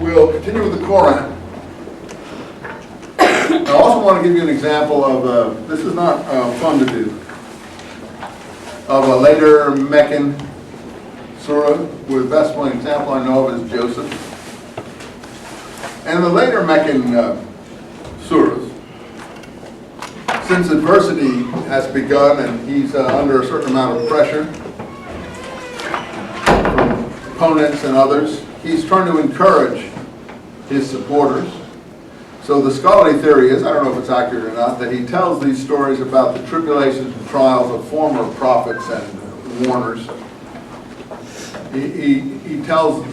We'll continue with the Koran. I also want to give you an example of, this is not fun to do, of a later Meccan surah. The best one example I know of is Joseph. And the later Meccan surahs, since adversity has begun and he's under a certain amount of pressure from opponents and others, he's trying to encourage his supporters. So the scholarly theory is, I don't know if it's accurate or not, that he tells these stories about the tribulations and trials of former prophets and warners. He tells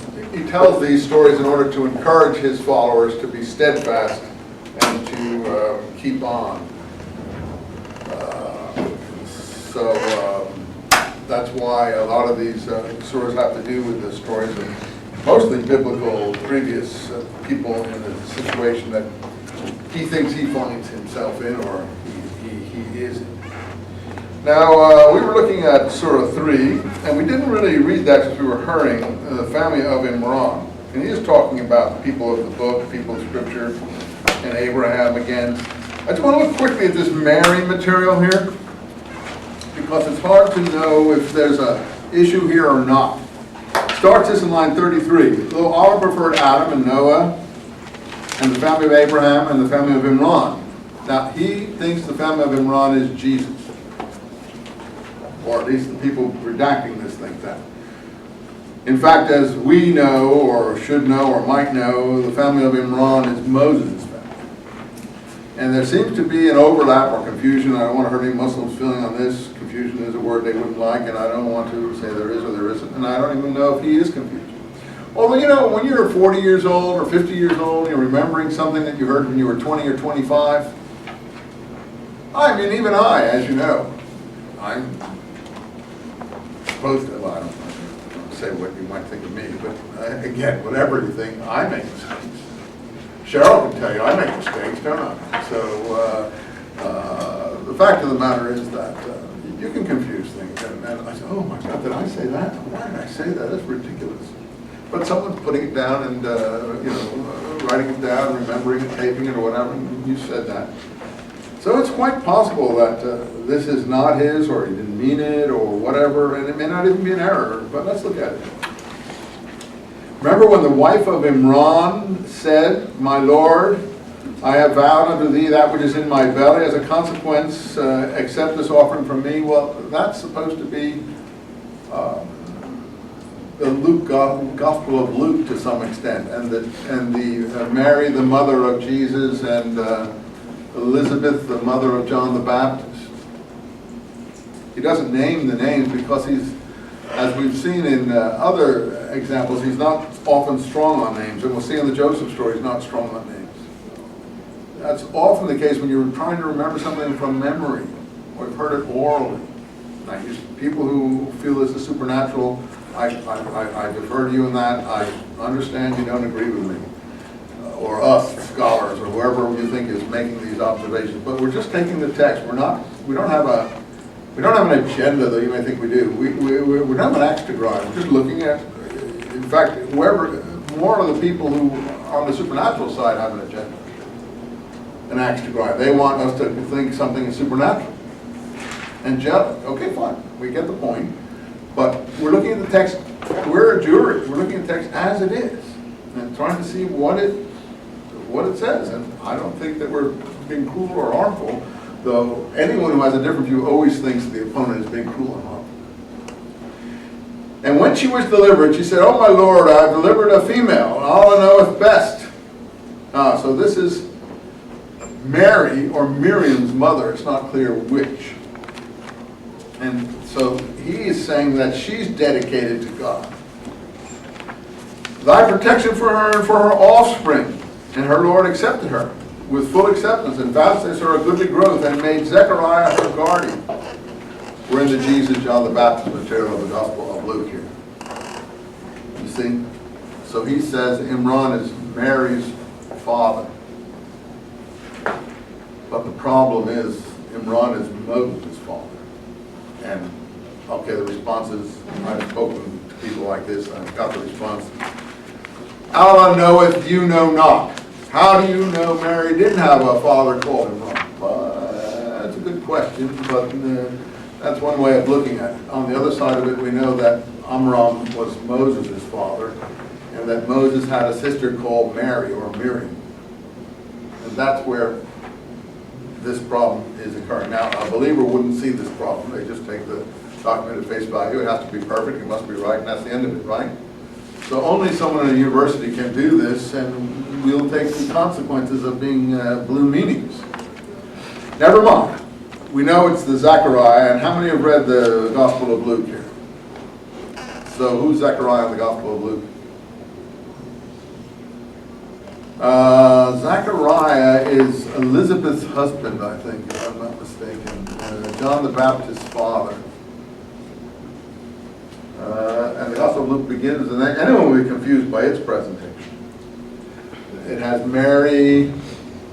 these stories in order to encourage his followers to be steadfast and to keep on. That's why a lot of these surahs have to do with the stories of mostly biblical previous people in a situation that he thinks he finds himself in, or he is in. Now, we were looking at Surah 3, and we didn't really read that because we were hurrying, the family of Imran. And he is talking about the people of the book, people of Scripture, and Abraham again. I just want to look quickly at this Mary material here, because it's hard to know if there's an issue here or not. Starts this in line 33. Though Allah preferred Adam and Noah and the family of Abraham and the family of Imran. Now, he thinks the family of Imran is Jesus. Or at least the people redacting this think that. In fact, as we know, or should know, or might know, the family of Imran is Moses' family. And there seems to be an overlap or confusion. I don't want to hurt any Muslims' feeling on this. Confusion is a word they wouldn't like, and I don't want to say there is or there isn't. And I don't even know if he is confused. Although, you know, when you're 40 years old or 50 years old, you're remembering something that you heard when you were 20 or 25. I mean, even I, as you know, I'm supposed to, well, I don't say what you might think of me, but again, whatever you think, I make mistakes. Cheryl can tell you I make mistakes, don't I? So the fact of the matter is that you can confuse things. And I say, oh my God, did I say that? Why did I say that? That's ridiculous. But someone's putting it down and writing it down, remembering it, taping it, or whatever, and you said that. So it's quite possible that this is not his, or he didn't mean it, or whatever, and it may not even be an error, but let's look at it. Remember when the wife of Imran said, "My Lord, I have vowed unto thee that which is in my belly. As a consequence, accept this offering from me." Well, that's supposed to be the Gospel of Luke to some extent, and the Mary, the mother of Jesus, and Elizabeth, the mother of John the Baptist. He doesn't name the names because he's, as we've seen in other examples, he's not often strong on names. And we'll see in the Joseph story, he's not strong on names. That's often the case when you're trying to remember something from memory, or you've heard it orally. Now, people who feel this is supernatural, I defer to you in that. I understand you don't agree with me, or us scholars, or whoever you think is making these observations. But we're just taking the text. We don't have an agenda, though you may think we do. We don't have an axe to grind. We're just looking at, in fact, more of the people who on the supernatural side have an agenda, an axe to grind. They want us to think something is supernatural, angelic. Okay, fine. We get the point. But we're looking at the text. We're a jury. We're looking at the text as it is and trying to see what it says. And I don't think that we're being cruel or harmful. Though anyone who has a different view always thinks the opponent is being cruel and harmful. And when she was delivered, she said, "Oh my Lord, I have delivered a female, and Allah knoweth best." So this is Mary, or Miriam's mother. It's not clear which. And so he is saying that she's dedicated to God. Thy protection for her and for her offspring. And her Lord accepted her with full acceptance, and vouchsafed her a goodly growth, and made Zechariah her guardian. We're in the Jesus, John the Baptist material of the Gospel of Luke here. You see? So he says Imran is Mary's father. But the problem is Imran is Moses' father. And, okay, the response is, I've spoken to people like this, and I've got the response. Allah knoweth, you know not. How do you know Mary didn't have a father called Imran? Well, that's a good question, but that's one way of looking at it. On the other side of it, we know that Amram was Moses' father, and that Moses had a sister called Mary, or Miriam. And that's where this problem is occurring. Now, a believer wouldn't see this problem. They just take the document at face value. It has to be perfect, it must be right, and that's the end of it, right? So only someone in a university can do this, and we'll take the consequences of being blue meanings. Never mind. We know it's the Zechariah, and how many have read the Gospel of Luke here? So who's Zechariah in the Gospel of Luke? Zechariah is Elizabeth's husband, I think, if I'm not mistaken. John the Baptist's father. And the Gospel of Luke begins, and anyone will be confused by its presentation. It has Mary,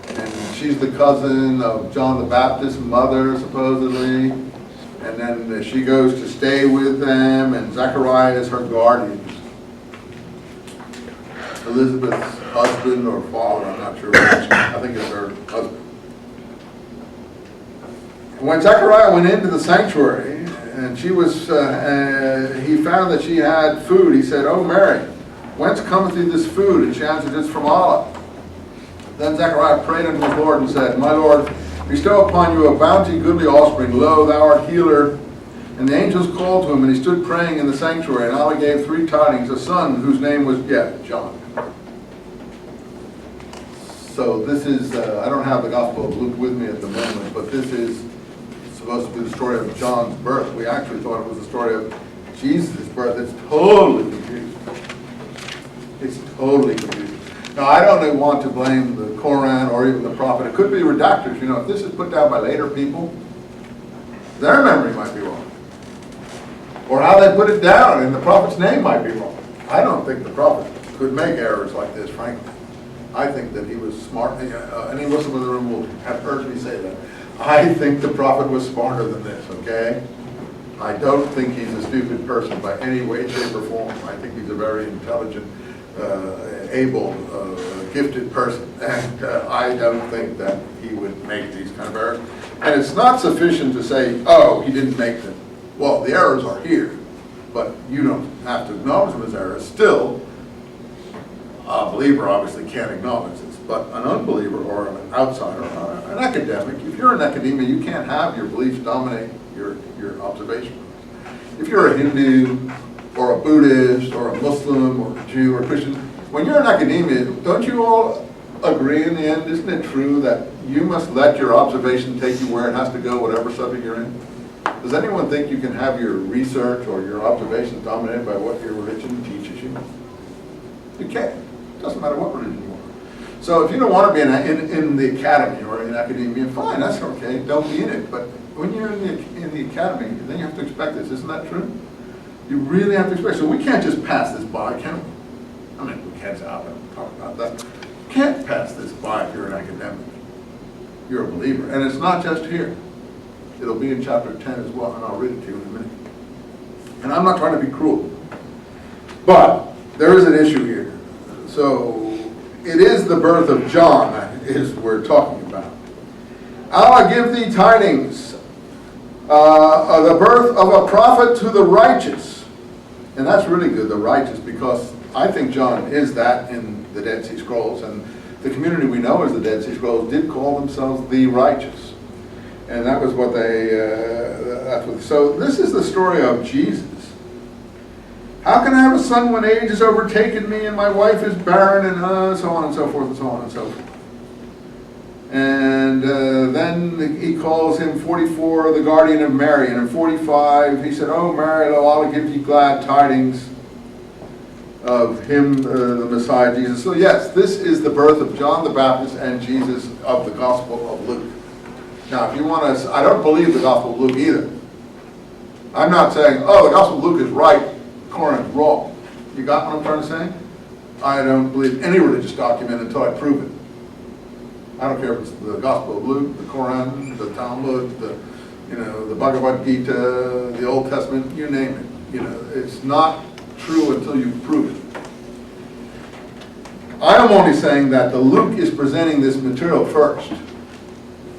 and she's the cousin of John the Baptist's mother, supposedly. And then she goes to stay with them, and Zechariah is her guardian. Elizabeth's husband or father, I'm not sure which. I think it's her husband. When Zechariah went into the sanctuary, and she was, he found that she had food. He said, "Oh Mary, whence cometh thee this food?" And she answered, "It's from Allah." Then Zechariah prayed unto his Lord and said, "My Lord, bestow upon you a bounty, goodly offspring. Lo, thou art healer." And the angels called to him, and he stood praying in the sanctuary. And Allah gave 3 tidings, a son whose name was, John. So this is, I don't have the Gospel of Luke with me at the moment, but this is supposed to be the story of John's birth. We actually thought it was the story of Jesus' birth. It's totally confusing. It's totally confusing. Now, I don't want to blame the Koran or even the Prophet. It could be redactors. You know, if this is put down by later people, their memory might be wrong. Or how they put it down, and the Prophet's name might be wrong. I don't think the Prophet could make errors like this, frankly. I think that he was smart. Any Muslim in the room will have heard me say that. I think the Prophet was smarter than this, okay? I don't think he's a stupid person by any way, shape, or form. I think he's a very intelligent, able, gifted person. And I don't think that he would make these kind of errors. And it's not sufficient to say, oh, he didn't make them. Well, the errors are here, but you don't have to acknowledge them as errors. Still, a believer obviously can't acknowledge this, but an unbeliever or an outsider, or an academic, if you're in academia, you can't have your beliefs dominate your observation. If you're a Hindu, or a Buddhist, or a Muslim, or a Jew, or a Christian, when you're in academia, don't you all agree in the end, isn't it true that you must let your observation take you where it has to go, whatever subject you're in? Does anyone think you can have your research or your observations dominated by what your religion teaches you? You can't. It doesn't matter what religion you are. So if you don't want to be in the academy or in academia, fine, that's okay. Don't be in it. But when you're in the academy, then you have to expect this. Isn't that true? You really have to expect. So we can't just pass this by, can we? I mean, we can't talk about that. You can't pass this by if you're an academic. You're a believer. And it's not just here. It'll be in chapter 10 as well, and I'll read it to you in a minute. And I'm not trying to be cruel. But there is an issue here. So it is the birth of John that is we're talking about. Allah give thee tidings of the birth of a prophet to the righteous. And that's really good, the righteous, because I think John is that in the Dead Sea Scrolls. And the community we know as the Dead Sea Scrolls did call themselves the righteous. And that was what they, so this is the story of Jesus. How can I have a son when age has overtaken me and my wife is barren, and so on and so forth and so on and so forth. And then he calls him 44 the guardian of Mary, and in 45 he said, "Oh Mary, Allah give you glad tidings of him, the Messiah, Jesus." So yes, this is the birth of John the Baptist and Jesus of the Gospel of Luke. Now, if you want to, I don't believe the Gospel of Luke either. I'm not saying, oh, the Gospel of Luke is right, Koran's wrong. You got what I'm trying to say? I don't believe any religious document until I prove it. I don't care if it's the Gospel of Luke, the Koran, the Talmud, the Bhagavad Gita, the Old Testament, you name it. It's not true until you prove it. I am only saying that the Luke is presenting this material first.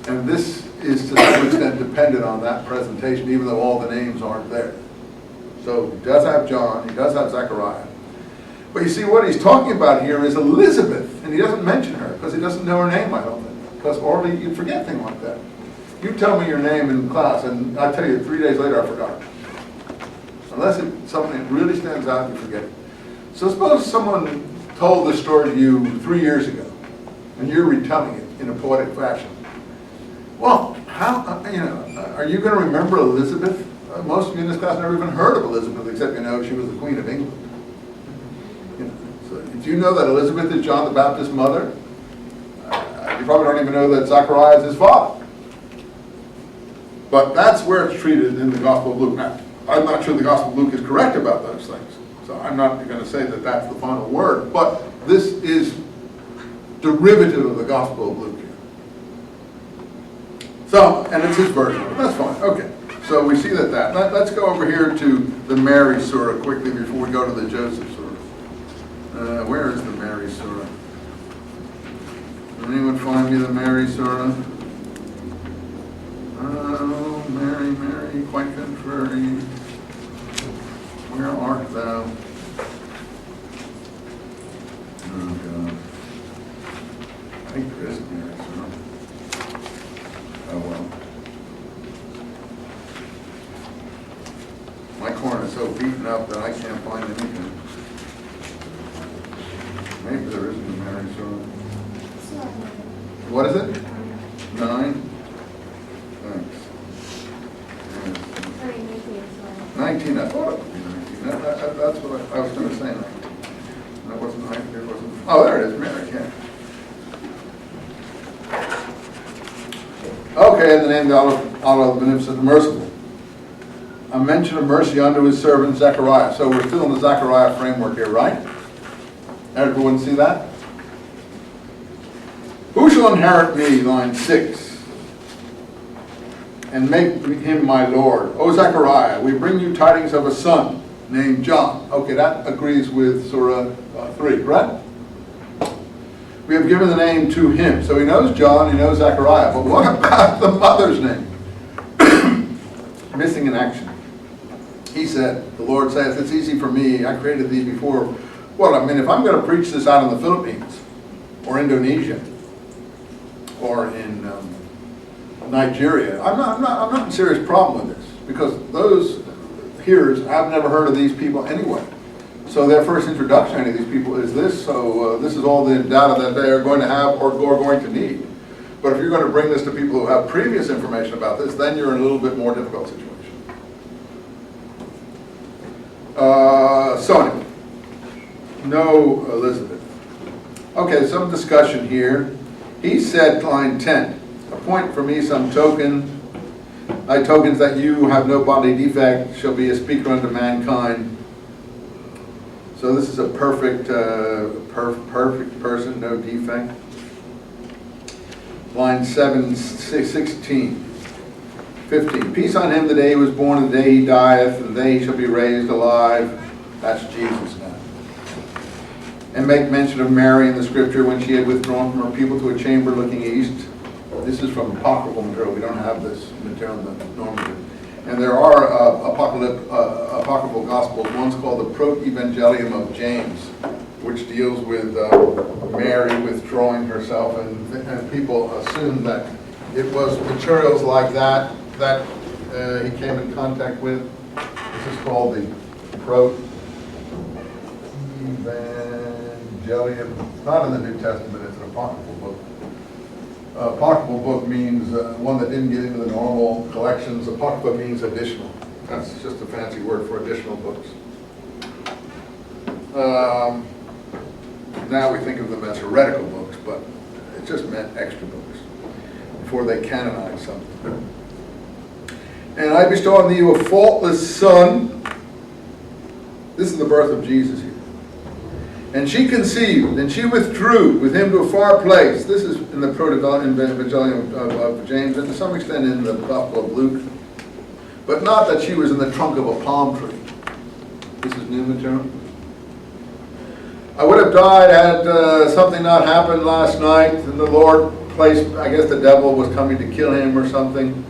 And this is to some extent dependent on that presentation, even though all the names aren't there. So he does have John, he does have Zechariah. But you see, what he's talking about here is Elizabeth, and he doesn't mention her because he doesn't know her name, I don't think. Because ordinarily you forget things like that. You tell me your name in class, and I tell you 3 days later I forgot it. Unless it's something that really stands out, you forget it. So suppose someone told this story to you 3 years ago, and you're retelling it in a poetic fashion. Well, how, are you going to remember Elizabeth? Most of you in this class never even heard of Elizabeth, except you know she was the Queen of England. So do you know that Elizabeth is John the Baptist's mother? You probably don't even know that Zechariah is his father. But that's where it's treated in the Gospel of Luke. Now, I'm not sure the Gospel of Luke is correct about those things. So I'm not going to say that that's the final word. But this is derivative of the Gospel of Luke here. So, and it's his version. That's fine. Okay. So we see that. Let's go over here to the Mary Surah quickly before we go to the Joseph Surah. Where is the Mary Surah? Can anyone find me the Mary Surah? Oh, Mary, Mary, quite contrary. Where art thou? Oh, God. I think there is a Mary Surah. Oh, well. My corn is so beaten up that I can't find anything. Maybe there isn't a Mary Surah. What is it? 9? Thanks. 19, I thought it would be 19. That's what I was going to say 19. That wasn't 19, it wasn't. Oh, there it is, Mary, yeah. Okay, in the name of Allah, the Beneficent, the Merciful. A mention of mercy unto his servant Zechariah. So we're still in the Zechariah framework here, right? Everyone see that? Who shall inherit me, line 6, and make him my Lord? O Zechariah, we bring you tidings of a son named John. Okay, that agrees with Surah 3, correct? We have given the name to him. So he knows John, he knows Zechariah. But what about the mother's name? Missing in action. He said, the Lord saith, it's easy for me, I created thee before. Well, I mean, if I'm going to preach this out in the Philippines, or Indonesia, or in Nigeria, I'm not in serious problem with this, because those hearers, I've never heard of these people anyway. So their first introduction to these people is this, so this is all the data that they are going to have or are going to need. But if you're going to bring this to people who have previous information about this, then you're in a little bit more difficult situation. Sonia. No Elizabeth. Okay, some discussion here. He said, line 10, appoint for me some token. Thy tokens that you have no bodily defect shall be a speaker unto mankind. So this is a perfect, perfect person, no defect. Line 7, 16, 15. Peace on him the day he was born, and the day he dieth, and the day he shall be raised alive. That's Jesus now. And make mention of Mary in the scripture when she had withdrawn from her people to a chamber looking east. This is from apocryphal material. We don't have this material in the normative. And there are apocryphal gospels. One's called the Proto-Evangelium of James, which deals with Mary withdrawing herself, and people assume that it was materials like that he came in contact with. This is called the Proto-Evangelium. It's not in the New Testament, it's an apocryphal book. Apocryphal book means one that didn't get into the normal collections. Apocrypha means additional. That's just a fancy word for additional books. Now we think of them as heretical books, but it just meant extra books before they canonized something. And I bestow on thee a faultless son. This is the birth of Jesus here. And she conceived, and she withdrew with him to a far place. This is in the Proto-Evangelium of James, and to some extent in the Gospel of Luke. But not that she was in the trunk of a palm tree. This is new material. I would have have died had something not happened last night, and the Lord placed, I guess the devil was coming to kill him or something.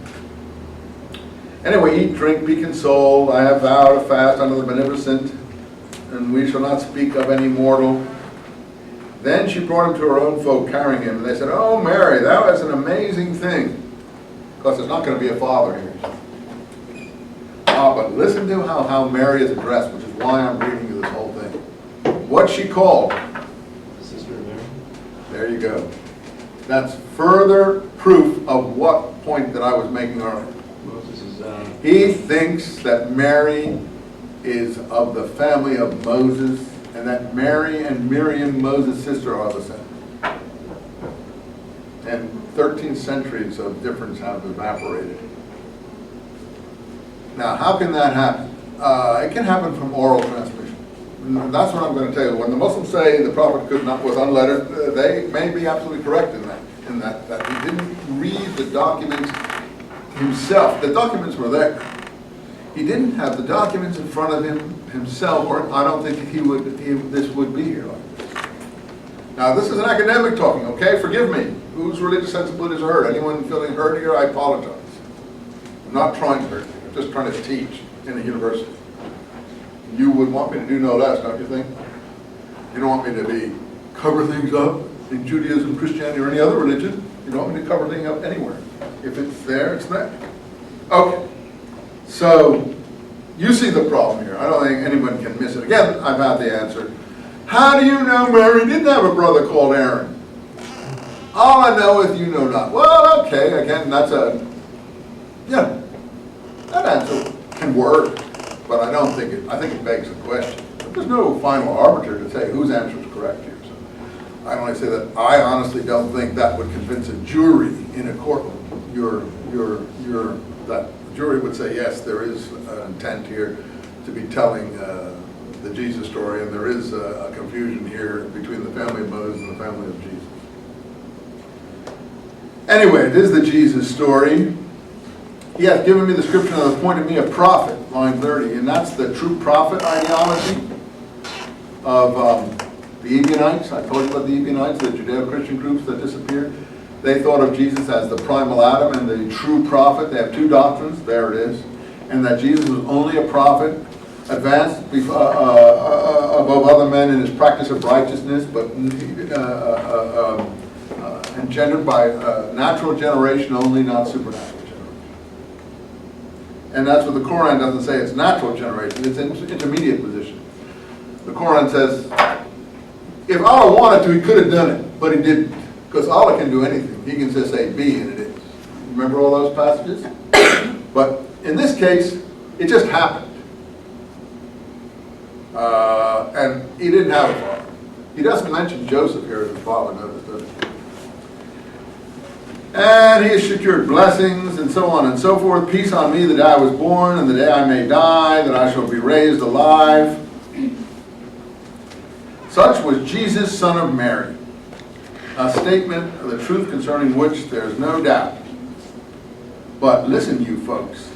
Anyway, eat, drink, be consoled. I have vowed a fast unto the beneficent, and we shall not speak of any mortal. Then she brought him to her own folk, carrying him, and they said, "Oh, Mary, that was an amazing thing." Because there's not going to be a father here. But listen to how Mary is addressed, which is why I'm reading you this whole thing. What's she called? The sister of Mary. There you go. That's further proof of what point that I was making earlier. Moses is, He thinks that Mary is of the family of Moses, and that Mary and Miriam, Moses' sister, are the same. And 13 centuries of difference have evaporated. Now, how can that happen? It can happen from oral transmission. And that's what I'm going to tell you. When the Muslims say the Prophet was unlettered, they may be absolutely correct in that he didn't read the documents himself. The documents were there. He didn't have the documents in front of him himself, or I don't think this would be here like this. Now, this is an academic talking, okay? Forgive me. Whose religious sensibilities are hurt? Anyone feeling hurt here? I apologize. I'm not trying to hurt you. I'm just trying to teach in a university. You would want me to do no less, don't you think? You don't want me to cover things up in Judaism, Christianity, or any other religion. You don't want me to cover things up anywhere. If it's there, it's there. Okay. So, you see the problem here. I don't think anyone can miss it. Again, I've had the answer. How do you know Mary didn't have a brother called Aaron? All I know is you know not. Well, okay, again, that's that answer can work, but I think it begs the question. But there's no final arbiter to say whose answer is correct here. So I only say that I honestly don't think that would convince a jury in a courtroom. That jury would say, yes, there is an intent here to be telling the Jesus story, and there is a confusion here between the family of Moses and the family of Jesus. Anyway, it is the Jesus story. He hath given me the scripture and appointed me a prophet, line 30, and that's the true prophet ideology of the Ebionites. I told you about the Ebionites, the Judeo-Christian groups that disappeared. They thought of Jesus as the primal Adam and the true prophet. They have two doctrines, there it is, and that Jesus was only a prophet, advanced above other men in his practice of righteousness, but engendered by natural generation only, not supernatural generation. And that's what the Koran doesn't say. It's natural generation. It's an intermediate position. The Koran says, if Allah wanted to, he could have done it, but he didn't. Because Allah can do anything. He can just say be, and it is. Remember all those passages? But in this case, it just happened. And he didn't have a father. He doesn't mention Joseph here as his father, notice, does he? And he has secured blessings, and so on and so forth. Peace on me, the day I was born, and the day I may die, that I shall be raised alive. Such was Jesus, son of Mary. A statement of the truth concerning which there is no doubt. But listen, you folks.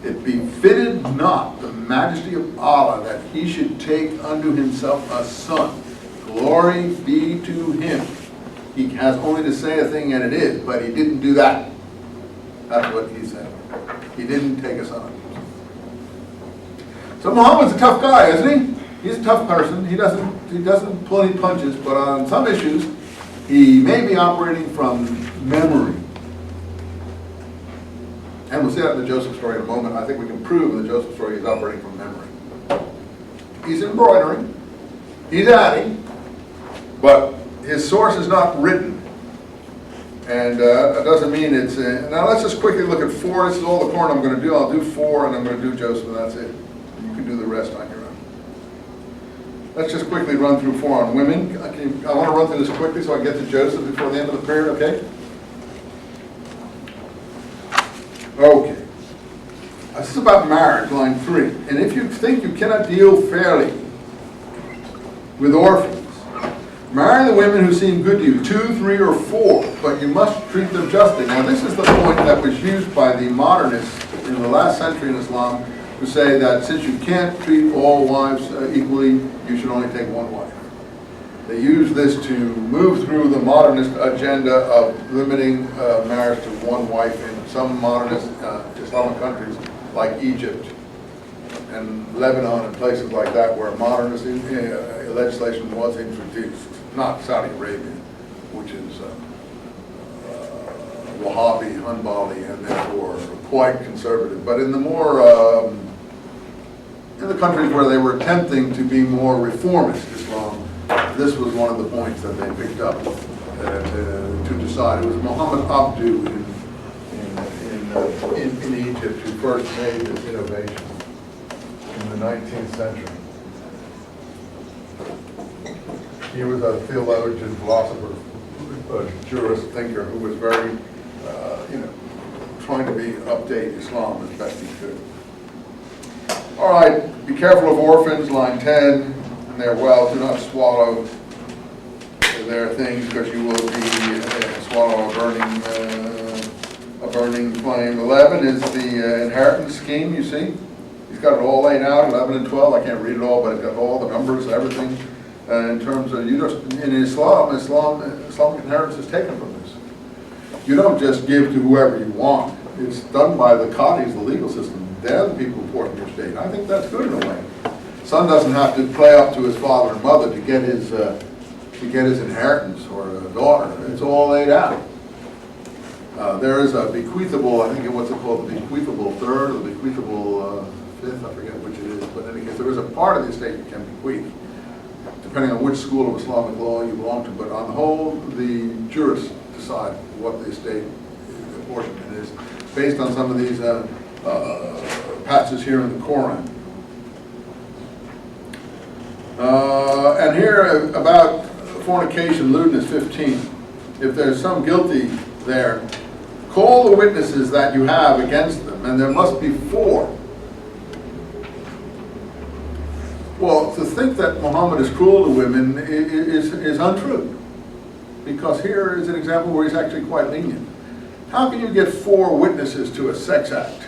It befitted not the majesty of Allah that he should take unto himself a son. Glory be to him. He has only to say a thing and it is, but he didn't do that. That's what he said. He didn't take a son. So Muhammad's a tough guy, isn't he? He's a tough person. He doesn't pull any punches, but on some issues, he may be operating from memory. And we'll see that in the Joseph story in a moment. I think we can prove in the Joseph story he's operating from memory. He's embroidering. He's adding. But his source is not written. And that doesn't mean it's... now let's just quickly look at 4. This is all the Koran I'm going to do. I'll do 4 and I'm going to do Joseph, and that's it. You can do the rest on your own. Let's just quickly run through 4 on women. I want to run through this quickly so I can get to Joseph before the end of the period, okay? Okay. This is about marriage, line 3. And if you think you cannot deal fairly with orphans, marry the women who seem good to you, 2, 3, or 4, but you must treat them justly. Now this is the point that was used by the modernists in the last century in Islam, who say that since you can't treat all wives equally, you should only take one wife. They use this to move through the modernist agenda of limiting marriage to one wife in some modernist Islamic countries like Egypt and Lebanon and places like that where modernist legislation was introduced, not Saudi Arabia, which is Wahhabi, Hanbali, and therefore quite conservative. But in the more, in the countries where they were attempting to be more reformist Islam, this was one of the points that they picked up to decide. It was Muhammad Abdu in Egypt who first made this innovation in the 19th century. He was a theologian, philosopher, a jurist, thinker who was very, trying to update Islam as best he could. All right, be careful of orphans, line 10, and their wealth. Do not swallow their things, because you will be swallow a burning flame. 11 is the inheritance scheme. You see, he's got it all laid out. 11 and 12. I can't read it all, but it's got all the numbers, everything. In terms of in Islamic inheritance is taken from this. You don't just give to whoever you want. It's done by the qadis, the legal system. They're the people who portion your state. I think that's good in a way. Son doesn't have to play up to his father and mother to get his inheritance, or a daughter. It's all laid out. There is a bequeathable, I think what's it called, the bequeathable third or the bequeathable fifth, I forget which it is, but in any case, there is a part of the estate you can bequeath, depending on which school of Islamic law you belong to. But on the whole, the jurists decide what the estate apportionment is, based on some of these passages here in the Koran. And here about fornication, lewdness, 15. If there's some guilty there, call the witnesses that you have against them, and there must be 4. Well, to think that Muhammad is cruel to women is untrue, because here is an example where he's actually quite lenient. How can you get 4 witnesses to a sex act?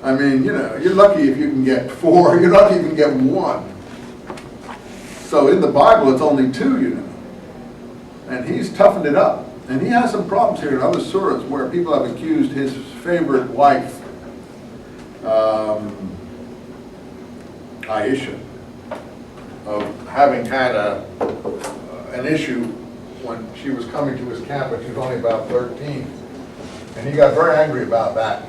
I mean, you're lucky if you can get 4. You're lucky if you can get 1. So in the Bible, it's only 2, and he's toughened it up. And he has some problems here in other surahs where people have accused his favorite wife, Aisha, of having had an issue when she was coming to his camp, when she was only about 13. And he got very angry about that,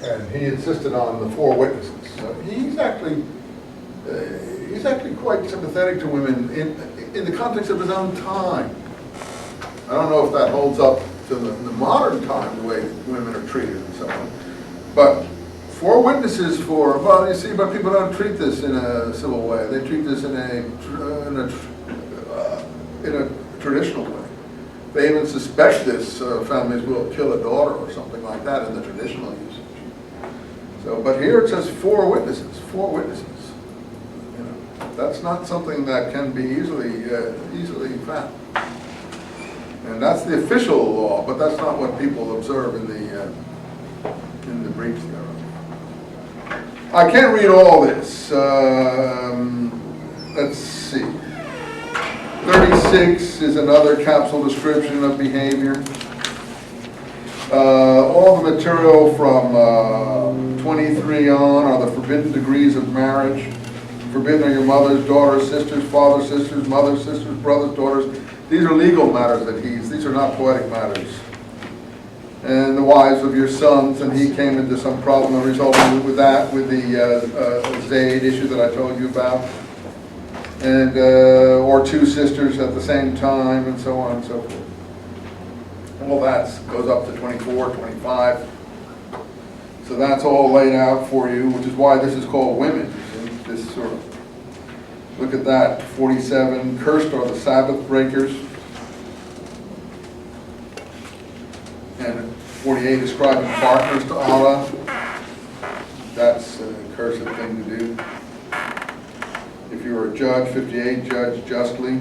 and he insisted on the 4 witnesses. So he's actually quite sympathetic to women in the context of his own time. I don't know if that holds up to the modern time, the way women are treated and so on. But 4 witnesses for, well, you see, but people don't treat this in a civil way. They treat this in a traditional way. They even suspect this, families will kill a daughter or something like that in the traditional usage. So, but here it says 4 witnesses, 4 witnesses. That's not something that can be easily found. And that's the official law, but that's not what people observe in the briefs thereof. I can't read all this. Let's see. 36 is another capsule description of behavior. All the material from 23 on are the forbidden degrees of marriage. Forbidden are your mothers, daughters, sisters, fathers, sisters, mothers, sisters, brothers, daughters. These are legal matters that these are not poetic matters. And the wives of your sons, and he came into some problem that resulted with that, with the Zayd issue that I told you about. And, or 2 sisters at the same time, and so on and so forth. All that goes up to 24, 25. So that's all laid out for you, which is why this is called women. This sort of, look at that, 47, cursed are the Sabbath breakers. And 48, ascribing partners to Allah. That's a cursed thing to do. If you're a judge, 58, judge justly.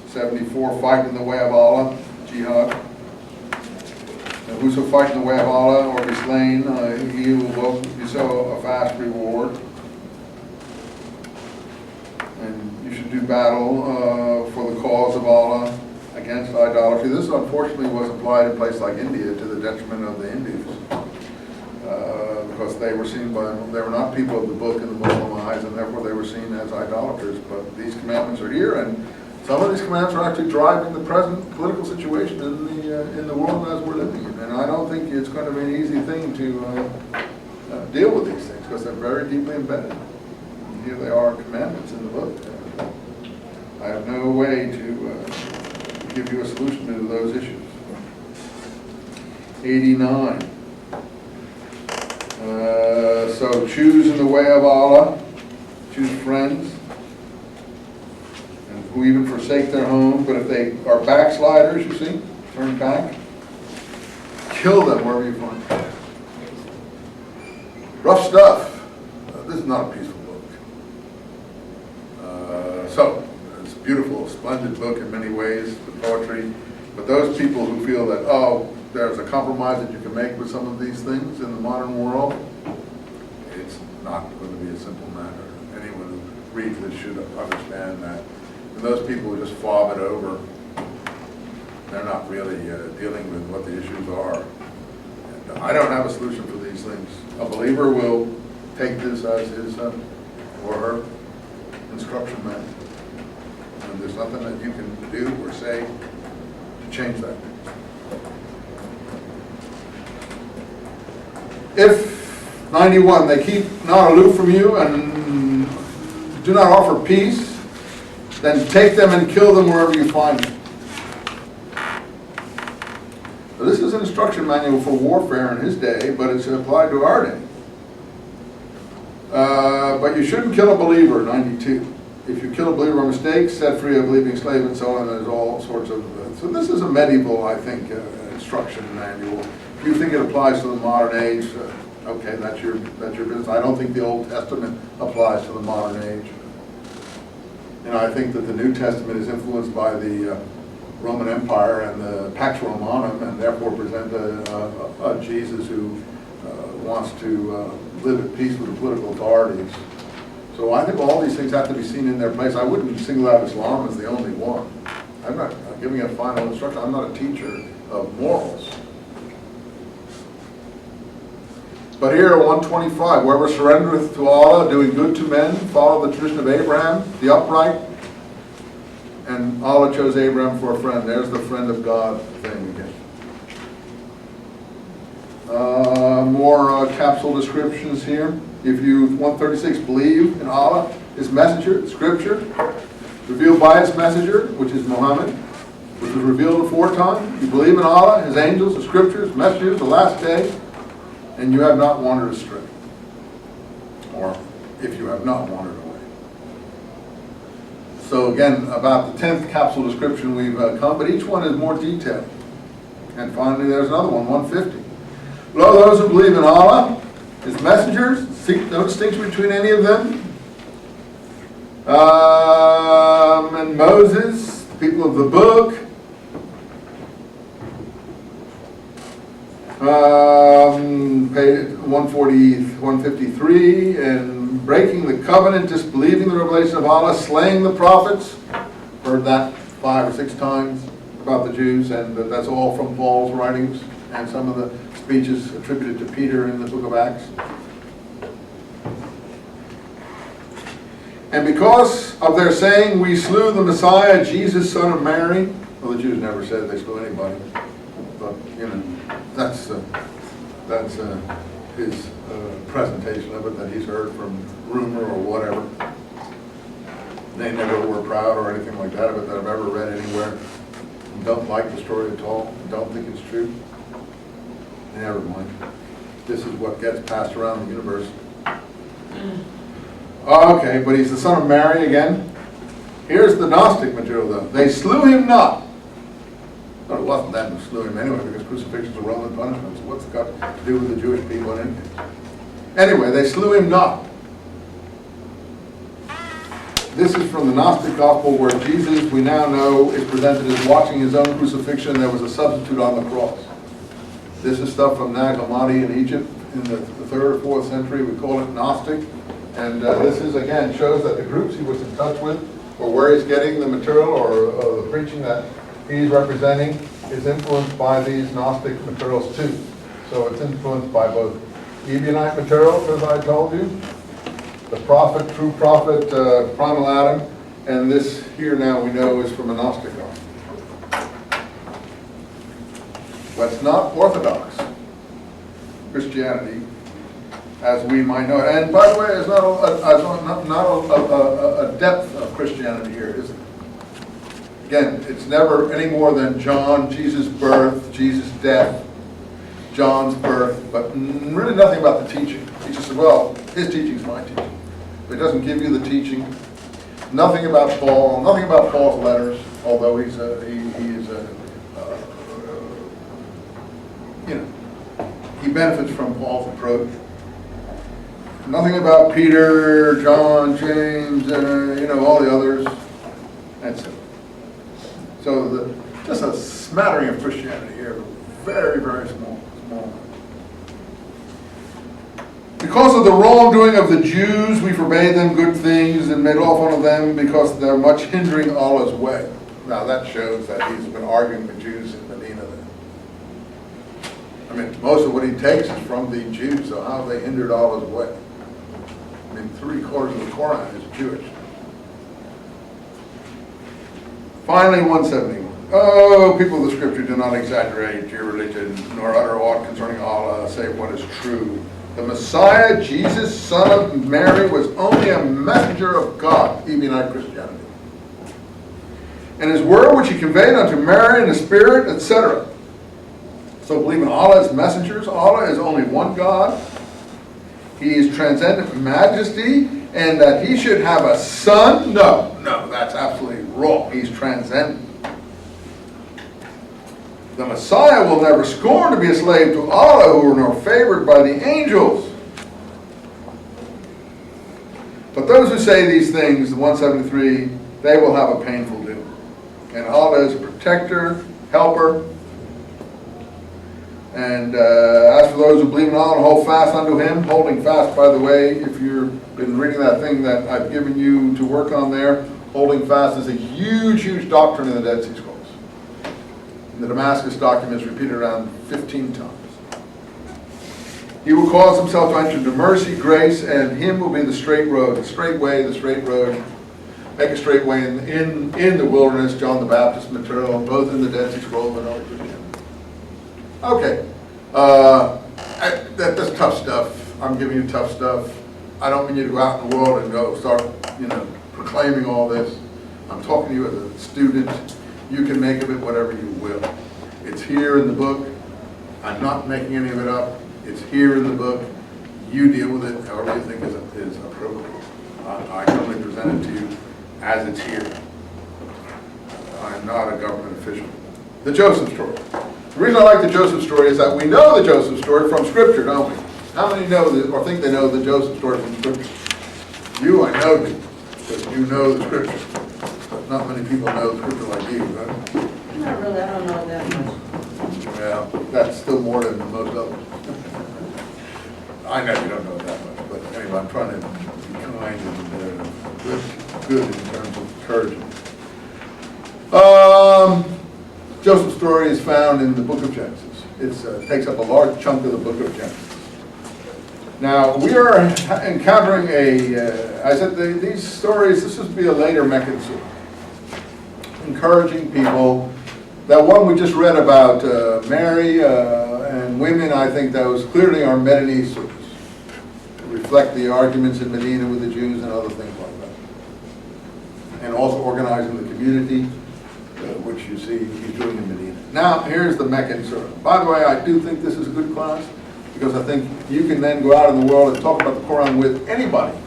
74, fight in the way of Allah, jihad. And whoso fight in the way of Allah or be slain, he will bestow a vast reward. And you should do battle against idolatry. This unfortunately was applied in places like India to the detriment of the Hindus. Because they were seen by, they were not people of the book in the Muslim eyes, and therefore they were seen as idolaters. But these commandments are here, and some of these commandments are actually driving the present political situation in the world as we're living in. And I don't think it's going to be an easy thing to deal with these things, because they're very deeply embedded. And here they are, commandments in the book. I have no way to give you a solution to those issues. 89. So choose in the way of Allah, choose friends, and who even forsake their home, but if they are backsliders, you see, turn back, kill them wherever you find them. Rough stuff. This is not a peaceful book. So, it's a beautiful, splendid book in many ways, the poetry, but those people who feel that, oh, there's a compromise that you can make with some of these things in the modern world, it's not going to be a simple matter. Anyone who reads this should understand that. And those people who just fob it over, they're not really dealing with what the issues are. And I don't have a solution for these things. A believer will take this as his or her instruction manual. And there's nothing that you can do or say to change that. If, 91, they keep not aloof from you and do not offer peace, then take them and kill them wherever you find them. So this is an instruction manual for warfare in his day, but it's applied to our day. But you shouldn't kill a believer, 92. If you kill a believer by mistake, set free a believing slave, and so on. There's all sorts of... so this is a medieval, I think, instruction manual. If you think it applies to the modern age, okay, that's your business. I don't think the Old Testament applies to the modern age. And I think that the New Testament is influenced by the Roman Empire and the Pax Romanum, and therefore present a Jesus who wants to live at peace with the political authorities. So I think all these things have to be seen in their place. I wouldn't single out Islam as the only one. I'm not giving a final instruction. I'm not a teacher of morals. But here, 125, whoever surrendereth to Allah, doing good to men, follow the tradition of Abraham, the upright, and Allah chose Abraham for a friend. There's the friend of God thing again. More capsule descriptions here. If you, 136, believe in Allah, His messenger, Scripture, revealed by His messenger, which is Muhammad, which was revealed aforetime. You believe in Allah, His angels, the Scriptures, messengers, the last day, and you have not wandered astray. Or if you have not wandered away. So again, about the 10th capsule description we've come, but each one is more detailed. And finally there's another one, 150. Lo, those who believe in Allah, His messengers, seek no distinction between any of them, and Moses, the people of the book, page 153, and breaking the covenant, disbelieving the revelation of Allah, slaying the prophets. Heard that 5 or 6 times about the Jews, and that's all from Paul's writings and some of the speeches attributed to Peter in the book of Acts. And because of their saying, we slew the Messiah, Jesus, son of Mary. Well, the Jews never said they slew anybody, but you know, that's his presentation of it that he's heard from rumor or whatever. They never were proud or anything like that of it that I've ever read anywhere. Don't like the story at all. Don't think it's true. Never mind. This is what gets passed around the universe. Okay, but he's the son of Mary again. Here's the Gnostic material though. They slew him not. But it wasn't them who slew him anyway, because crucifixions are Roman punishments. So what's it got to do with the Jewish people and Indians? Anyway, they slew him not. This is from the Gnostic Gospel, where Jesus, we now know, is presented as watching his own crucifixion. There was a substitute on the cross. This is stuff from Nag Hammadi in Egypt in the 3rd or 4th century. We call it Gnostic. And this is, again, shows that the groups he was in touch with, or where he's getting the material or the preaching that he's representing is influenced by these Gnostic materials too. So it's influenced by both Ebionite materials, as I told you, the prophet, true prophet, primal Adam, and this here now we know is from a Gnostic art. But it's not Orthodox Christianity as we might know it. And by the way, it's not a depth of Christianity here, is it? Again, it's never any more than John, Jesus' birth, Jesus' death, John's birth, but really nothing about the teaching. He just said, well, his teaching is my teaching. But it doesn't give you the teaching. Nothing about Paul, nothing about Paul's letters, although he is he benefits from Paul's approach. Nothing about Peter, John, James, all the others. That's it. So just a smattering of Christianity here, very, very small. Because of the wrongdoing of the Jews, we forbade them good things and made all fun of them because they're much hindering Allah's way. Now that shows that he's been arguing with Jews in Medina then. I mean, most of what he takes is from the Jews, so how have they hindered Allah's way? I mean, 3/4 of the Koran is Jewish. Finally, 171. Oh, people of the Scripture, do not exaggerate your religion, nor utter aught concerning Allah, save what is true. The Messiah, Jesus, son of Mary, was only a messenger of God, Ebionite Christianity. And his word which he conveyed unto Mary in the Spirit, etc. So believe in Allah as messengers. Allah is only one God. He is transcendent majesty, and that he should have a son? No, that's absolutely wrong. He's transcendent. The Messiah will never scorn to be a slave to Allah, who are nor favored by the angels. But those who say these things, the 173, they will have a painful doom. And Allah is a protector, helper. And as for those who believe in Allah and hold fast unto him, holding fast, by the way, if you've been reading that thing that I've given you to work on there, holding fast is a huge, huge doctrine in the Dead Sea Scrolls. The Damascus document is repeated around 15 times. He will cause himself to enter into mercy, grace, and him will be the straight road, the straight way, the straight road. Make a straight way in the wilderness, John the Baptist material, both in the Dead Sea Scrolls and other Christianity. Okay, that's tough stuff. I'm giving you tough stuff. I don't mean you to go out in the world and go start, proclaiming all this. I'm talking to you as a student. You can make of it whatever you will. It's here in the book. I'm not making any of it up. It's here in the book. You deal with it however you think is appropriate. I can only present it to you as it's here. I'm not a government official. The Joseph story. The reason I like the Joseph story is that we know the Joseph story from Scripture, don't we? How many know or think they know the Joseph story from Scripture? You, I know you, because you know the Scripture. Not many people know Scripture like you, right? Not really, I don't know that much. Well, that's still more than most others. I know you don't know that much, but anyway, I'm trying to be kind and good in terms of encouragement. Joseph's story is found in the book of Genesis. It takes up a large chunk of the book of Genesis. Now, we are encountering I said these stories, this would be a later mechanism. Encouraging people. That one we just read about Mary and women, I think those clearly are Medinese stories. Reflect the arguments in Medina with the Jews and other things like that. And also organizing the community, which you see he's doing in Medina. Now, here's the Meccan sermon. By the way, I do think this is a good class, because I think you can then go out in the world and talk about the Quran with anybody.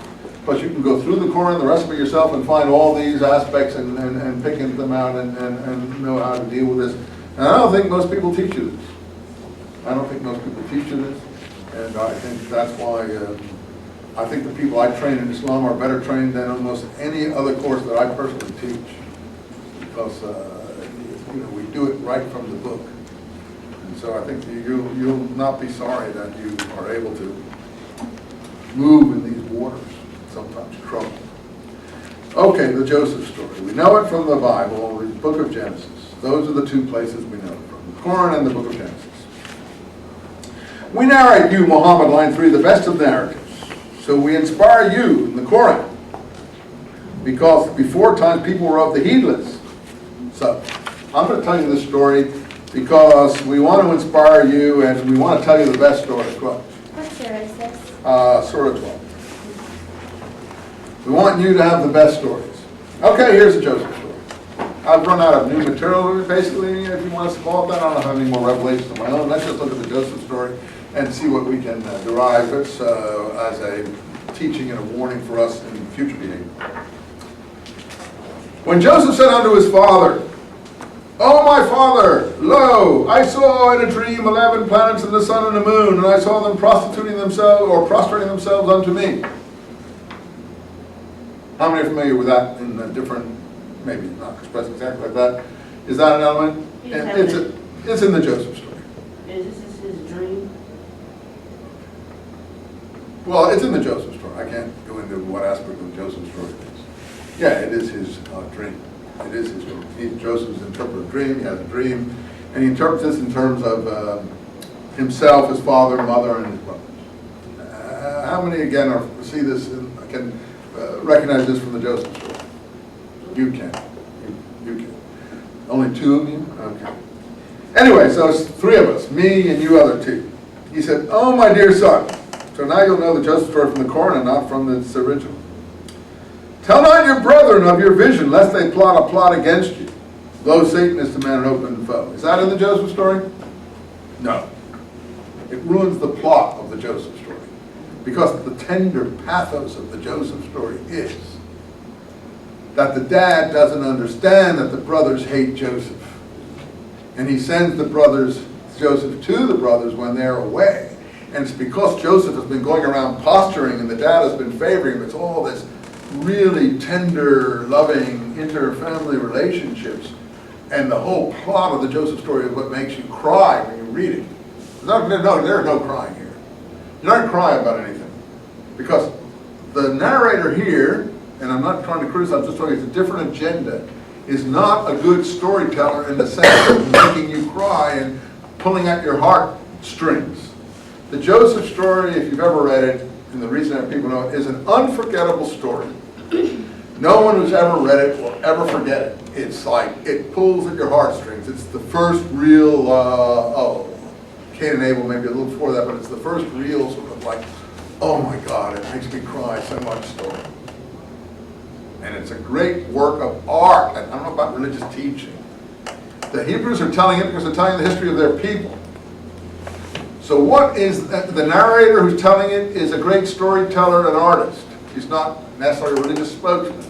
Plus you can go through the Quran, the rest of it yourself, and find all these aspects and pick them out and know how to deal with this. And I don't think most people teach you this. I don't think most people teach you this. And I think that's why I think the people I train in Islam are better trained than almost any other course that I personally teach. Because we do it right from the book. And so I think you'll not be sorry that you are able to move in these waters, sometimes trouble. Okay, the Joseph story. We know it from the Bible, the book of Genesis. Those are the two places we know it from, the Koran and the book of Genesis. We narrate you, Muhammad, line 3, the best of narratives. So we inspire you in the Koran, because before times people were of the heedless. So I'm going to tell you this story because we want to inspire you and we want to tell you the best story. What surah is this? Surah 12. We want you to have the best stories. Okay, here's a Joseph story. I've run out of new material, basically, if you want us to call it that. I don't have any more revelations of my own. Let's just look at the Joseph story and see what we can derive as a teaching and a warning for us in future behavior. When Joseph said unto his father, O my father, lo, I saw in a dream 11 planets in the sun and the moon, and I saw them prostrating themselves unto me. How many are familiar with that in a different, maybe not expressed exactly like that? Is that an element? And it's in the Joseph story. Is this his dream? Well, it's in the Joseph story. I can't go into what aspect of the Joseph story it is. Yeah, it is his dream. It is his dream. Joseph's interpreted a dream. He has a dream. And he interprets this in terms of himself, his father, mother, and his brothers. How many, again, see this and can recognize this from the Joseph story? You can. You can. Only 2 of you? Okay. Anyway, so it's 3 of us, me and you other 2. He said, oh, my dear son. So now you'll know the Joseph story from the Koran and not from its original. Tell not your brethren of your vision, lest they plot a plot against you. Though Satan is to man an open foe. Is that in the Joseph story? No. It ruins the plot of the Joseph story. Because the tender pathos of the Joseph story is that the dad doesn't understand that the brothers hate Joseph. And he sends Joseph to the brothers when they're away. And it's because Joseph has been going around posturing and the dad has been favoring him. It's all this really tender, loving, inter-family relationships. And the whole plot of the Joseph story is what makes you cry when you read it. There's no crying here. You don't cry about anything. Because the narrator here, and I'm not trying to criticize, I'm just talking, it's a different agenda, is not a good storyteller in the sense of making you cry and pulling at your heartstrings. The Joseph story, if you've ever read it, and the reason that people know it, is an unforgettable story. No one who's ever read it will ever forget it. It's like, it pulls at your heartstrings. It's the first real, Cain and Abel maybe a little before that, but it's the first real sort of like, oh my God, it makes me cry so much story. And it's a great work of art. I don't know about religious teaching. The Hebrews are telling it because they're telling the history of their people. So what is, the narrator who's telling it is a great storyteller and artist. He's not necessarily a religious spokesman.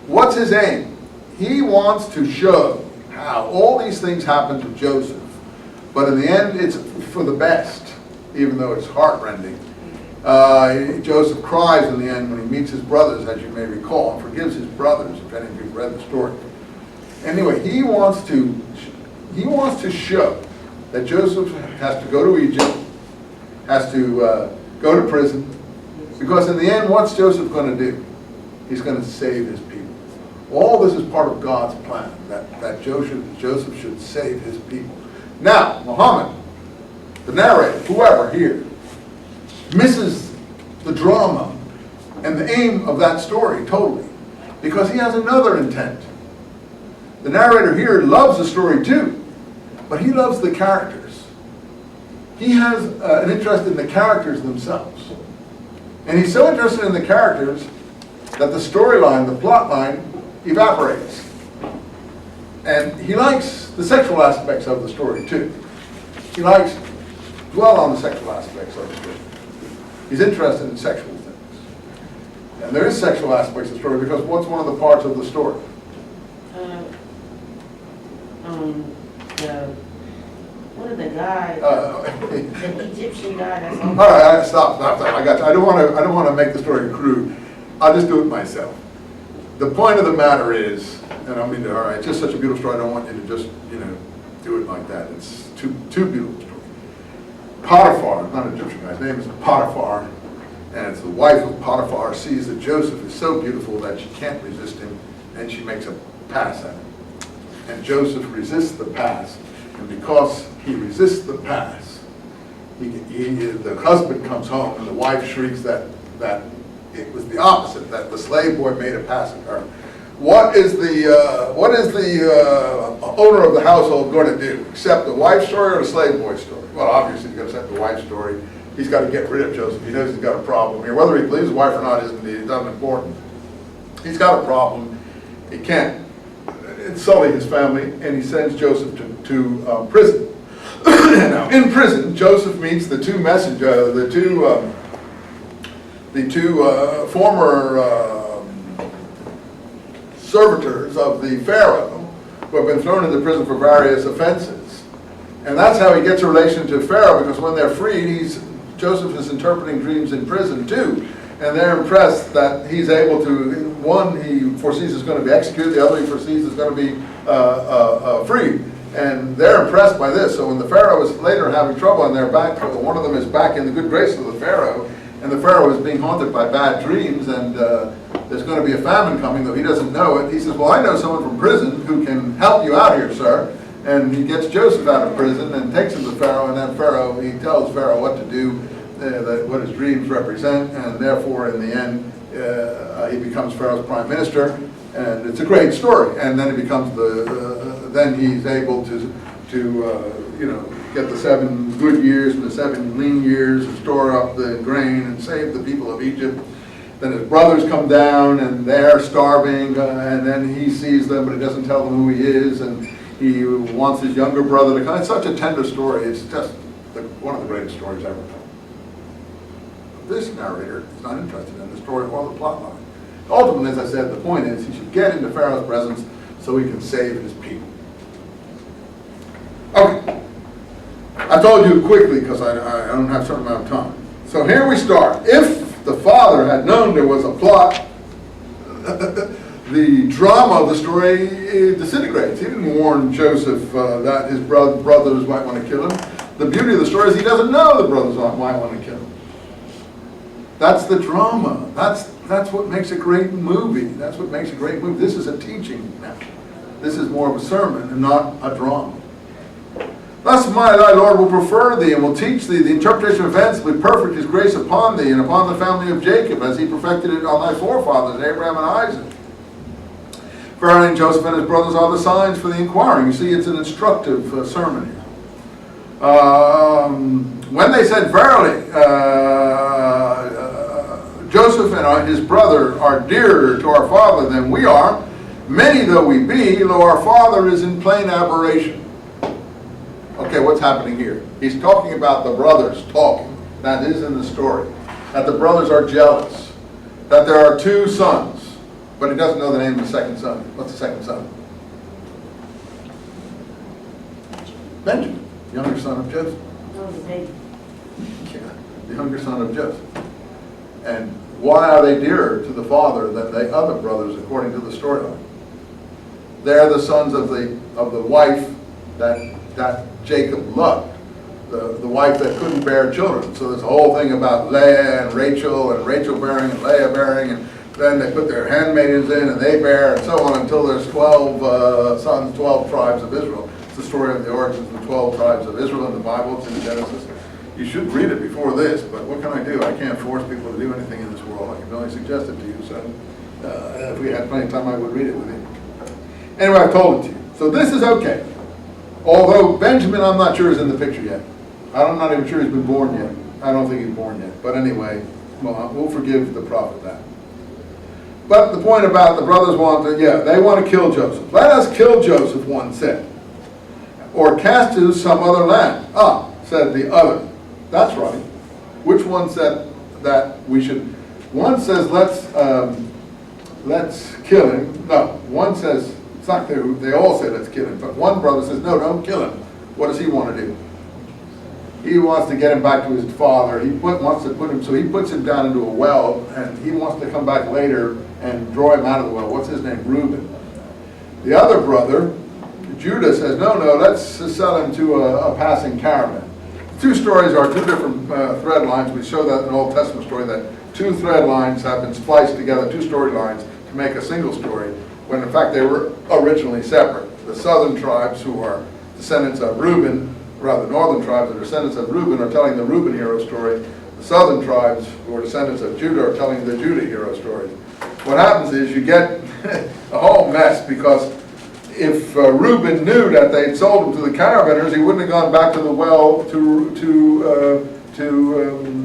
What's his aim? He wants to show how all these things happen to Joseph, but in the end it's for the best, even though it's heartrending. Joseph cries in the end when he meets his brothers, as you may recall, and forgives his brothers, if any of you have read the story. Anyway, he wants to show that Joseph has to go to Egypt, has to go to prison, because in the end, what's Joseph going to do? He's going to save his people. All this is part of God's plan, that Joseph should save his people. Now, Muhammad, the narrator, whoever here, misses the drama and the aim of that story totally, because he has another intent. The narrator here loves the story too, but he loves the characters. He has an interest in the characters themselves. And he's so interested in the characters that the storyline, the plot line, evaporates. And he likes the sexual aspects of the story too. He likes to dwell on the sexual aspects of the story. He's interested in sexual things. And there is sexual aspects of the story because what's one of the parts of the story? What are the guys? The Egyptian guy that's on. All right, stop. I got you. I don't want to make the story crude. I'll just do it myself. The point of the matter is, and I mean, all right, it's just such a beautiful story. I don't want you to just, do it like that. It's too beautiful story. Potiphar, not an Egyptian guy. His name is Potiphar, and it's the wife of Potiphar sees that Joseph is so beautiful that she can't resist him, and she makes a pass at him. And Joseph resists the pass. And because he resists the pass, the husband comes home and the wife shrieks that it was the opposite, that the slave boy made a pass at her. What is the owner of the household going to do? Accept the wife's story or the slave boy's story? Well, obviously he's going to accept the wife's story. He's got to get rid of Joseph. He knows he's got a problem here. Whether he believes his wife or not isn't important. He's got a problem. He can't sully his family, and he sends Joseph to prison. Now, in prison, Joseph meets the two former servitors of the Pharaoh who have been thrown into prison for various offenses. And that's how he gets a relation to Pharaoh, because when they're freed, Joseph is interpreting dreams in prison too. And they're impressed that he's able to, one he foresees is going to be executed, the other he foresees is going to be freed. And they're impressed by this. So when the Pharaoh is later having trouble and they're back, one of them is back in the good grace of the Pharaoh, and the Pharaoh is being haunted by bad dreams, and there's going to be a famine coming, though he doesn't know it. He says, well, I know someone from prison who can help you out here, sir. And he gets Joseph out of prison and takes him to Pharaoh, and then he tells Pharaoh what to do, what his dreams represent, and therefore, in the end, he becomes Pharaoh's prime minister, and it's a great story. And then he becomes then he's able to get the 7 good years and the 7 lean years and store up the grain and save the people of Egypt. Then his brothers come down and they're starving, and then he sees them, but he doesn't tell them who he is, and he wants his younger brother to come. It's such a tender story. It's just one of the greatest stories ever told. This narrator is not interested in the story or the plot line. Ultimately, as I said, the point is he should get into Pharaoh's presence so he can save his people. Okay. I told you quickly because I don't have a certain amount of time. So here we start. If the father had known there was a plot, the drama of the story disintegrates. He didn't warn Joseph that his brothers might want to kill him. The beauty of the story is he doesn't know the brothers might want to kill him. That's the drama. That's what makes a great movie. That's what makes a great movie. This is a teaching now. This is more of a sermon and not a drama. Thus thy Lord will prefer thee, and will teach thee the interpretation of events, with perfect his grace upon thee, and upon the family of Jacob, as he perfected it on thy forefathers, Abraham and Isaac. Verily, Joseph and his brothers are the signs for the inquiring. You see, it's an instructive sermon here. When they said, verily, Joseph and his brother are dearer to our father than we are, many though we be, lo, our father is in plain aberration. Okay, what's happening here? He's talking about the brothers talking. That is in the story. That the brothers are jealous. That there are 2 sons. But he doesn't know the name of the second son. What's the second son? Benjamin, younger son of Joseph. Oh, the baby. Yeah, the younger son of Joseph. And why are they dearer to the father than the other brothers, according to the storyline? They're the sons of the wife that Jacob loved, the wife that couldn't bear children. So there's a whole thing about Leah and Rachel bearing and Leah bearing, and then they put their handmaidens in and they bear, and so on until there's 12 sons, 12 tribes of Israel. It's the story of the origins of the 12 tribes of Israel in the Bible. It's in Genesis. You should read it before this, but what can I do? I can't force people to do anything in this world. I can only suggest it to you. So if we had plenty of time, I would read it with you. Anyway, I've told it to you. So this is okay. Although Benjamin, I'm not sure, is in the picture yet. I'm not even sure he's been born yet. I don't think he's born yet. But anyway, well, we'll forgive the prophet that. But the point about the brothers they want to kill Joseph. Let us kill Joseph, one said. Or cast to some other land. Ah, said the other. That's right. Which one said that we should? One says let's kill him. No, one says, it's not clear, they all say let's kill him, but one brother says, no, don't kill him. What does he want to do? He wants to get him back to his father. He wants to put him, so he puts him down into a well, and he wants to come back later and draw him out of the well. What's his name? Reuben. The other brother, Judah, says, no, let's sell him to a passing caravan. 2 stories are 2 different thread lines. We show that in an Old Testament story, that 2 thread lines have been spliced together, 2 storylines, to make a single story, when in fact they were originally separate. The southern tribes, who are descendants of Reuben, rather northern tribes that are descendants of Reuben, are telling the Reuben hero story. The southern tribes, who are descendants of Judah, are telling the Judah hero story. What happens is you get a whole mess, because if Reuben knew that they'd sold him to the caravanners, he wouldn't have gone back to the well to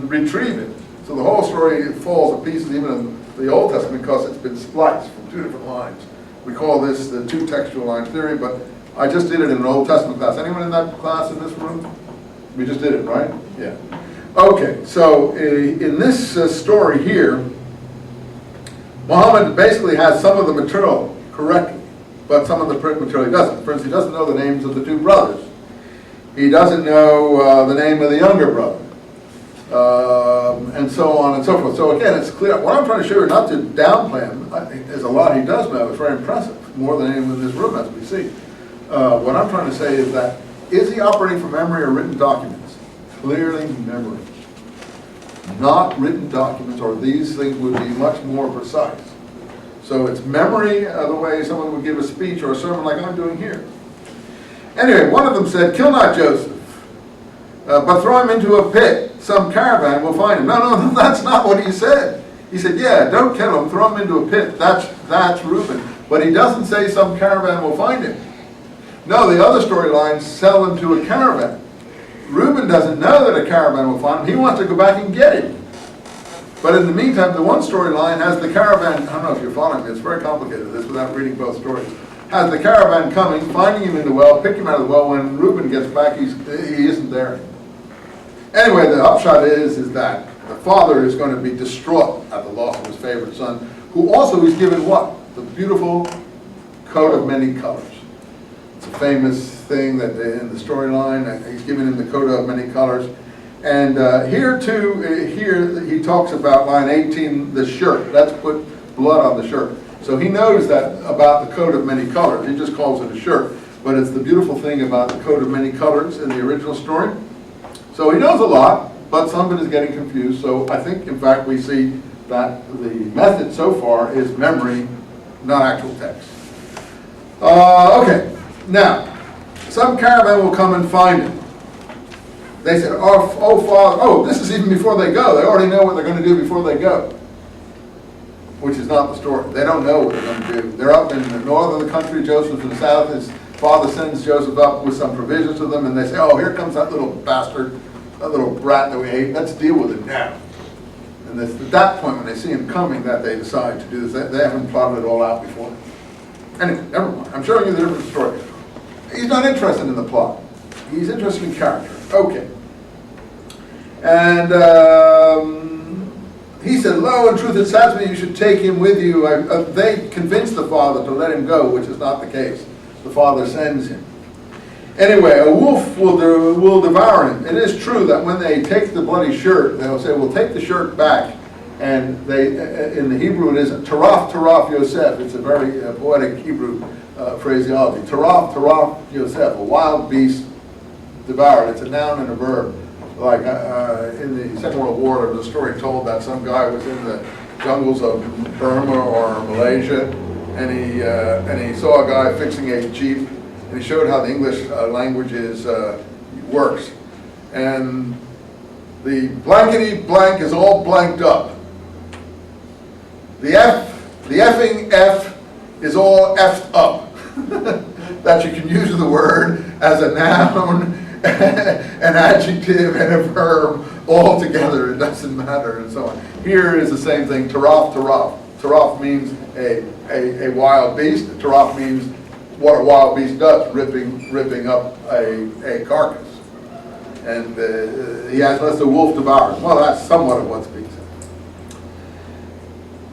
retrieve it. So the whole story falls to pieces even in the Old Testament, because it's been spliced from two different lines. We call this the two textual line theory, but I just did it in an Old Testament class. Anyone in that class in this room? We just did it, right? Yeah. Okay, so in this story here, Muhammad basically has some of the material correctly, but some of the material he doesn't. For instance, he doesn't know the names of the two brothers. He doesn't know the name of the younger brother. And so on and so forth. So again, it's clear. What I'm trying to show you, not to downplay him, there's a lot he does know. It's very impressive, more than anyone in this room, as we see. What I'm trying to say is that, is he operating from memory or written documents? Clearly memory. Not written documents, or these things would be much more precise. So it's memory, the way someone would give a speech or a sermon like I'm doing here. Anyway, one of them said, "Kill not Joseph, but throw him into a pit. Some caravan will find him." No, that's not what he said. He said, yeah, don't kill him, throw him into a pit. That's Reuben. But he doesn't say some caravan will find him. No, the other storylines sell him to a caravan. Reuben doesn't know that a caravan will find him. He wants to go back and get him. But in the meantime, the one storyline has the caravan, I don't know if you're following me, it's very complicated, this without reading both stories. Has the caravan coming, finding him in the well, picking him out of the well. When Reuben gets back, he isn't there. Anyway, the upshot is that the father is going to be distraught at the loss of his favorite son, who also is given what? The beautiful coat of many colors. It's a famous thing that in the storyline, he's given him the coat of many colors. And here too, here he talks about line 18, the shirt. Let's put blood on the shirt. So he knows that about the coat of many colors. He just calls it a shirt. But it's the beautiful thing about the coat of many colors in the original story. So he knows a lot, but some of it is getting confused. So I think, in fact, we see that the method so far is memory, not actual text. Okay, now, some caravan will come and find him. They said, oh, Father, this is even before they go. They already know what they're going to do before they go, which is not the story. They don't know what they're going to do. They're up in the north of the country, Joseph's in the south. His father sends Joseph up with some provisions to them, and they say, oh, here comes that little bastard, that little brat that we hate. Let's deal with him now. And it's at that point, when they see him coming, that they decide to do this. They haven't plotted it all out before. Anyway, never mind. I'm showing you the different story. He's not interested in the plot. He's interested in character. Okay. And he said, lo, in truth, it says to me, you should take him with you. They convinced the father to let him go, which is not the case. The father sends him. Anyway, a wolf will devour him. It is true that when they take the bloody shirt, they'll say, we'll take the shirt back. And they, in the Hebrew, it is taraf Yosef. It's a very poetic Hebrew phraseology. Taraf Yosef, a wild beast devoured. It's a noun and a verb. Like in the Second World War, there was a story told that some guy was in the jungles of Burma or Malaysia, and he saw a guy fixing a jeep, and he showed how the English language works. And the blankety blank is all blanked up. The effing F is all effed up. That you can use the word as a noun, an adjective, and a verb all together. It doesn't matter, and so on. Here is the same thing. Taraf. Taraf means a wild beast. Taraf means what a wild beast does, ripping up a carcass. And he has, unless the wolf devours. Well, that's somewhat of what's being said.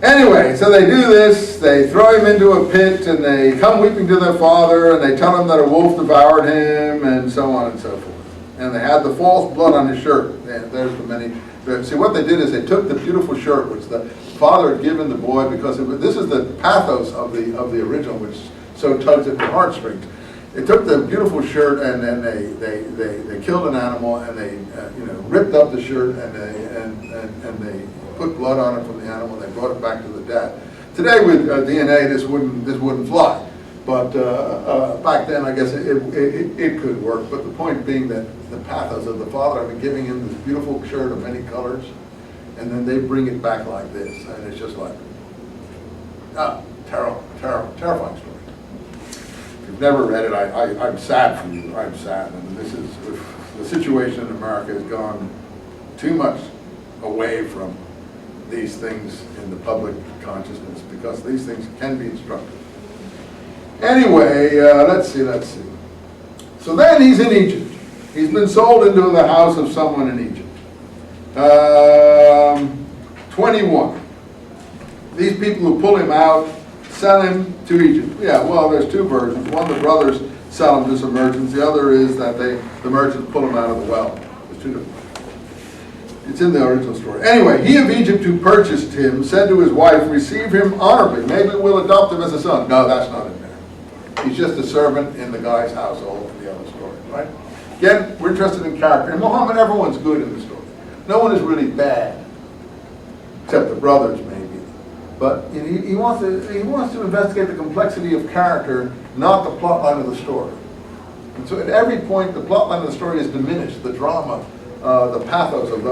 Anyway, so they do this, they throw him into a pit, and they come weeping to their father, and they tell him that a wolf devoured him, and so on and so forth. And they had the false blood on his shirt. And there's the many. See, what they did is they took the beautiful shirt, which the father had given the boy, because this is the pathos of the original, which so tugs at the heartstrings. They took the beautiful shirt, and then they killed an animal, and they ripped up the shirt, and they put blood on it from the animal, and they brought it back to the dad. Today with DNA, this wouldn't fly. But back then, I guess it could work. But the point being that the pathos of the father, I mean, giving him this beautiful shirt of many colors, and then they bring it back like this, and it's just like, terrifying story. If you've never read it, I'm sad for you. I'm sad, and this is the situation in America has gone too much away from these things in the public consciousness, because these things can be instructive. Anyway, let's see. So then he's in Egypt. He's been sold into the house of someone in Egypt. 21. These people who pull him out sell him to Egypt. Yeah, well, there's two versions. One, the brothers sell him to some merchants. The other is that the merchants pull him out of the well. There's two different. It's in the original story. Anyway, he of Egypt who purchased him said to his wife, receive him honorably. Maybe we'll adopt him as a son. No, that's not in there. He's just a servant in the guy's household in the other story, right? Again, we're interested in character. In Muhammad, everyone's good in the story. No one is really bad, except the brothers maybe. But he wants to investigate the complexity of character, not the plot line of the story. And so at every point, the plot line of the story is diminished. The drama, the pathos of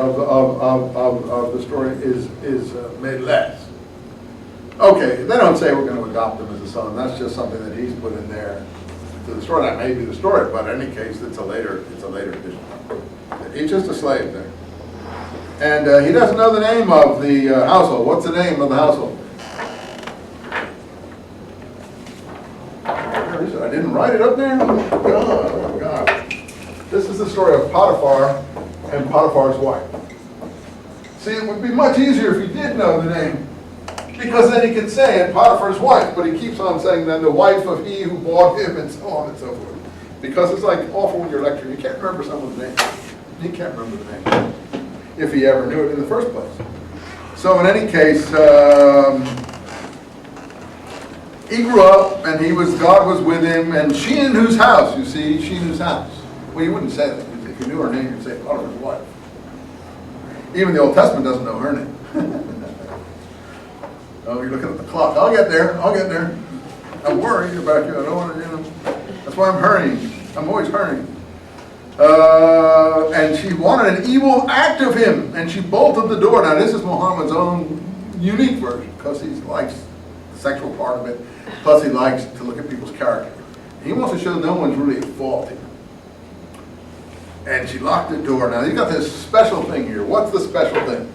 the story is made less. Okay, they don't say we're going to adopt him as a son. That's just something that he's put in there to the story. That may be the story, but in any case, it's a later addition. He's just a slave there. And he doesn't know the name of the household. What's the name of the household? Where is it? I didn't write it up there? Oh, God. This is the story of Potiphar and Potiphar's wife. See, it would be much easier if he did know the name, because then he could say it, Potiphar's wife, but he keeps on saying then the wife of he who bought him, and so on and so forth. Because it's like awful when you're lecturing. You can't remember someone's name. You can't remember the name, if he ever knew it in the first place. So in any case, he grew up, and God was with him, and she in whose house, you see, she in whose house. Well, you wouldn't say that. If you knew her name, you'd say Potiphar's wife. Even the Old Testament doesn't know her name. Oh, you're looking at the clock. I'll get there. I'm worried about you. I don't want to, that's why I'm hurrying. I'm always hurrying. And she wanted an evil act of him, and she bolted the door. Now, this is Muhammad's own unique version, because he likes the sexual part of it, plus he likes to look at people's character. He wants to show no one's really at fault here. And she locked the door. Now, you got this special thing here. What's the special thing?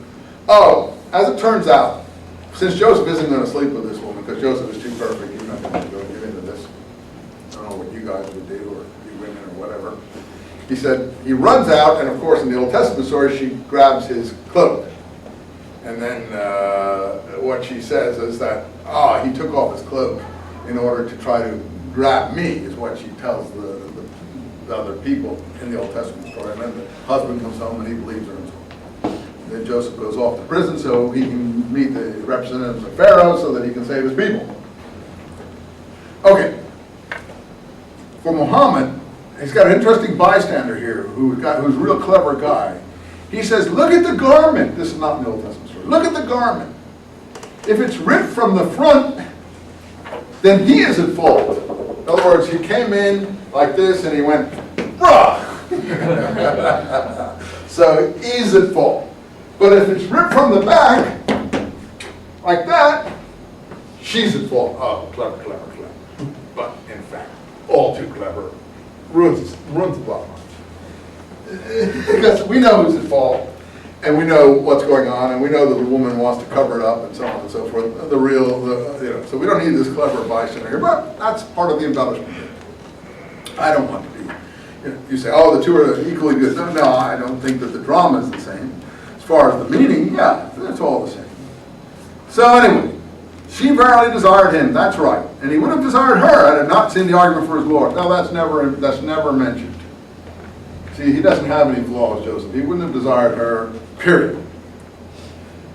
Oh, as it turns out, since Joseph isn't going to sleep with this woman, because Joseph is too perfect, you're not going to go get into this. I don't know what you guys would do, or you women, or whatever. He said, he runs out, and of course in the Old Testament story, she grabs his cloak. And then what she says is that, he took off his cloak in order to try to grab me, is what she tells the other people in the Old Testament story. And then the husband comes home and he believes her and so on. Then Joseph goes off to prison so he can meet the representatives of Pharaoh so that he can save his people. Okay. For Muhammad, he's got an interesting bystander here who's a real clever guy. He says, look at the garment. This is not in the Old Testament story. Look at the garment. If it's ripped from the front, then he is at fault. In other words, he came in like this and he went, bruh. So he's at fault. But if it's ripped from the back, like that, she's at fault. Oh, clever. But in fact, all too clever. Ruins the plot line. Because we know who's at fault, and we know what's going on, and we know that the woman wants to cover it up, and so on and so forth. So we don't need this clever bystander here, but that's part of the embellishment. I don't want to be. You say, oh, the two are equally good. No, I don't think that the drama is the same. As far as the meaning, yeah, it's all the same. So anyway, she verily desired him. That's right, and he would have desired her had it not seen the argument for his Lord. No, that's never mentioned. See, he doesn't have any flaws, Joseph. He wouldn't have desired her, period.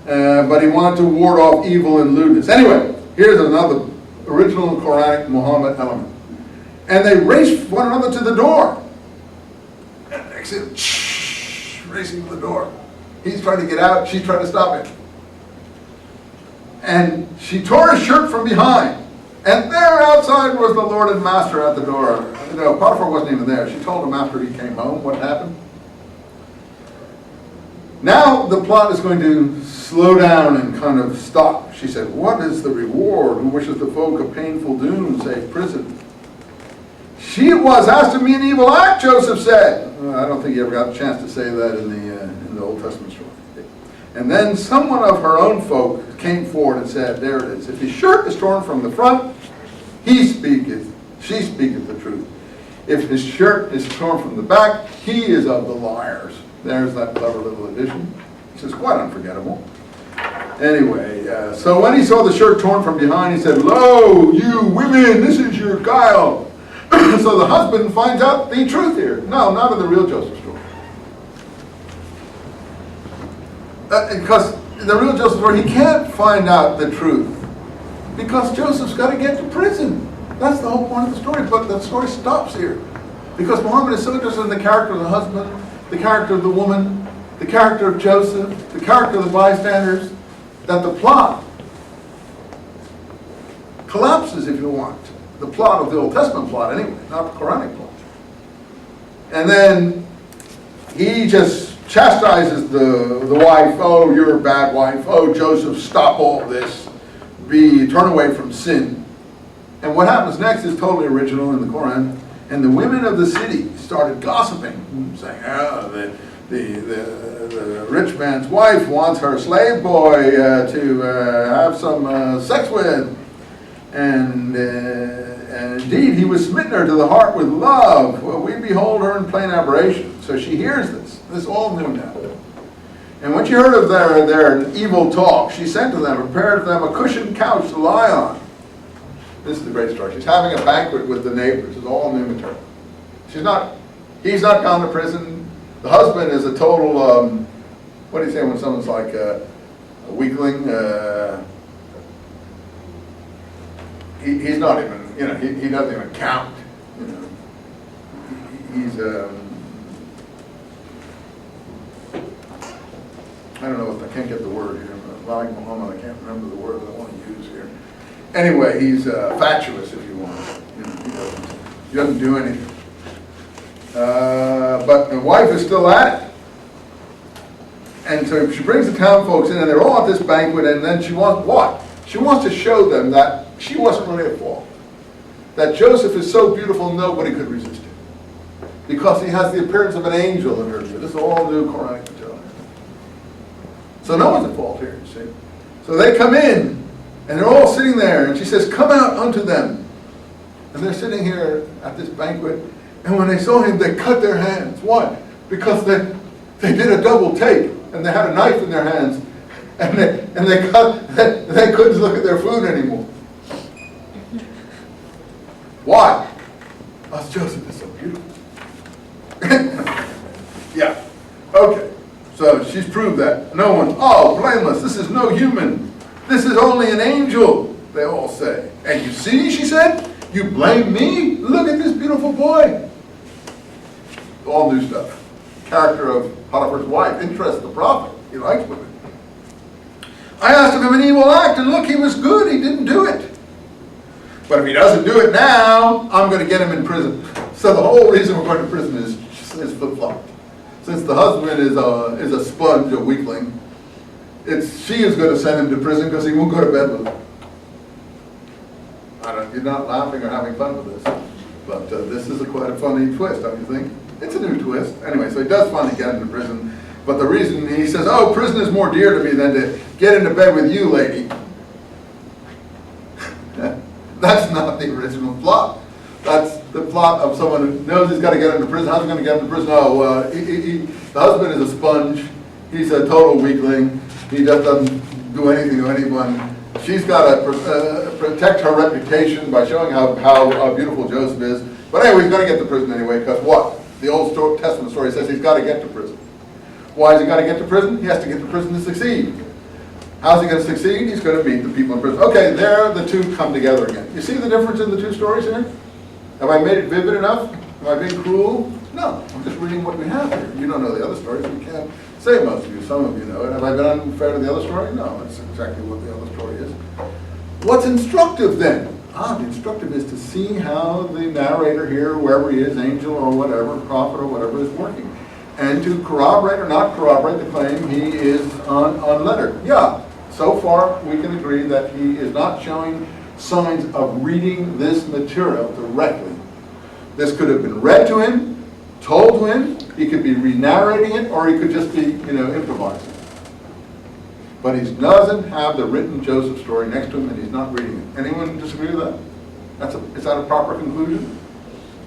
But he wanted to ward off evil and lewdness. Anyway, here's another original Quranic Muhammad element. And they raced one another to the door. And they said, racing to the door. He's trying to get out. She's trying to stop him. And she tore his shirt from behind. And there outside was the Lord and Master at the door. You know, Potiphar wasn't even there. She told him after he came home what happened. Now the plot is going to slow down and kind of stop. She said, what is the reward? Who wishes the folk a painful doom, save prison? She it was, as to me an evil act, Joseph said. Well, I don't think he ever got a chance to say that in the Old Testament story. And then someone of her own folk came forward and said, there it is. If his shirt is torn from the front, she speaketh the truth. If his shirt is torn from the back, he is of the liars. There's that clever little addition. It's just quite unforgettable. Anyway, so when he saw the shirt torn from behind, he said, lo, you women, this is your guile. So the husband finds out the truth here. No, not in the real Joseph story. Because in the real Joseph story, he can't find out the truth. Because Joseph's got to get to prison. That's the whole point of the story. But the story stops here. Because Muhammad is so interested in the character of the husband, the character of the woman, the character of Joseph, the character of the bystanders, that the plot collapses, if you want. The plot of the Old Testament plot, anyway, not the Quranic plot. And then he just chastises the wife. Oh, you're a bad wife. Oh, Joseph, stop all this. Turn away from sin. And what happens next is totally original in the Quran. And the women of the city started gossiping, saying, oh, the rich man's wife wants her slave boy to have some sex with. And indeed, he was smitten her to the heart with love. Well, we behold her in plain aberration. So she hears this. This all new now. And when she heard of their evil talk, she sent to them, prepared for them a cushioned couch to lie on. This is the great story. She's having a banquet with the neighbors. It's all new material. He's not gone to prison. The husband is a total, what do you say when someone's like a weakling? He's not even, you know, he doesn't even count. You know, he's, I don't know, I can't get the word here. Like Muhammad, I can't remember the word that I want to use here. Anyway, he's fatuous, if you want. You know, he doesn't do anything. But the wife is still at it. And so she brings the town folks in, and they're all at this banquet, and then she wants what? She wants to show them that she wasn't really at fault. That Joseph is so beautiful, nobody could resist him. Because he has the appearance of an angel in her view. This is all new Quranic material. So no one's at fault here, you see. So they come in, and they're all sitting there, and she says, come out unto them. And they're sitting here at this banquet, and when they saw him, they cut their hands. Why? Because they did a double take, and they had a knife in their hands, and they couldn't look at their food anymore. Why? Because Joseph is so beautiful. Yeah. Okay. So she's proved that. No one, oh, blameless. This is no human. This is only an angel, they all say. And you see, she said, you blame me? Look at this beautiful boy. All new stuff. Character of Potiphar's wife interests the prophet. He likes women. I asked of him an evil act, and look, he was good. He didn't do it. But if he doesn't do it now, I'm going to get him in prison. So the whole reason we're going to prison is flip-flopped. Since the husband is a sponge, a weakling, she is going to send him to prison because he won't go to bed with her. You're not laughing or having fun with this, but this is quite a funny twist, don't you think? It's a new twist. Anyway, so he does finally get into prison, but the reason he says, oh, prison is more dear to me than to get into bed with you, lady. That's not the original plot. That's the plot of someone who knows he's got to get into prison. How's he going to get into prison? Oh, the husband is a sponge. He's a total weakling. He just doesn't do anything to anyone. She's got to protect her reputation by showing how beautiful Joseph is. But anyway, he's going to get to prison anyway, because what? The Old Testament story says he's got to get to prison. Why has he got to get to prison? He has to get to prison to succeed. How's he going to succeed? He's going to meet the people in prison. Okay, there the two come together again. You see the difference in the two stories here? Have I made it vivid enough? Am I being cruel? No, I'm just reading what we have here. You don't know the other stories. We can't say most of you. Some of you know it. Have I been unfair to the other story? No, that's exactly what the other story is. What's instructive then? the instructive is to see how the narrator here, whoever he is, angel or whatever, prophet or whatever, is working. And to corroborate or not corroborate the claim he is unlettered. Yeah, so far we can agree that he is not showing signs of reading this material directly. This could have been read to him, told to him, he could be re-narrating it, or he could just be, improvising. But he doesn't have the written Joseph story next to him, and he's not reading it. Anyone disagree with that? Is that a proper conclusion?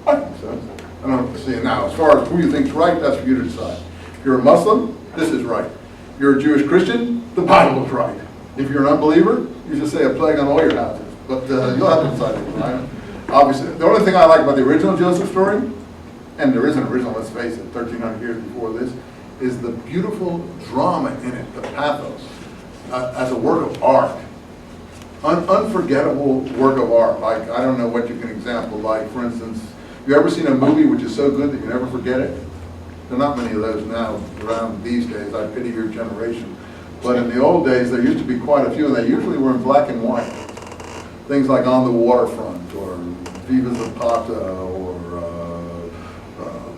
I think so. I don't see it now. As far as who you think's right, that's for you to decide. If you're a Muslim, this is right. If you're a Jewish Christian, the Bible is right. If you're an unbeliever, you just say a plague on all your houses. But you'll have to decide it, right? Obviously, the only thing I like about the original Joseph story, and there is an original, let's face it, 1,300 years before this, is the beautiful drama in it, the pathos, as a work of art. Unforgettable work of art. Like, I don't know what you can example, like, for instance, you ever seen a movie which is so good that you never forget it? There are not many of those now around these days. I pity your generation. But in the old days, there used to be quite a few, and they usually were in black and white. Things like On the Waterfront, or Viva Zapata, or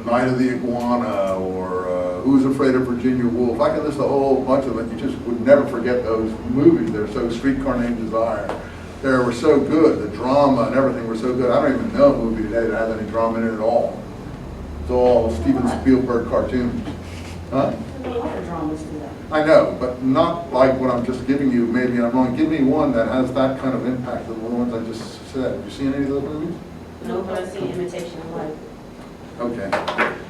Night of the Iguana, or Who's Afraid of Virginia Woolf. I could list a whole bunch of them. You just would never forget those movies. They're so Streetcar Named Desire. They were so good. The drama and everything were so good. I don't even know a movie today that has any drama in it at all. It's all Steven Spielberg cartoons. Huh? A lot of dramas do that. I know, but not like what I'm just giving you. Maybe I'm wrong. Give me one that has that kind of impact of the ones I just said. Have you seen any of those movies? No, but I've seen Imitation of Life. Okay.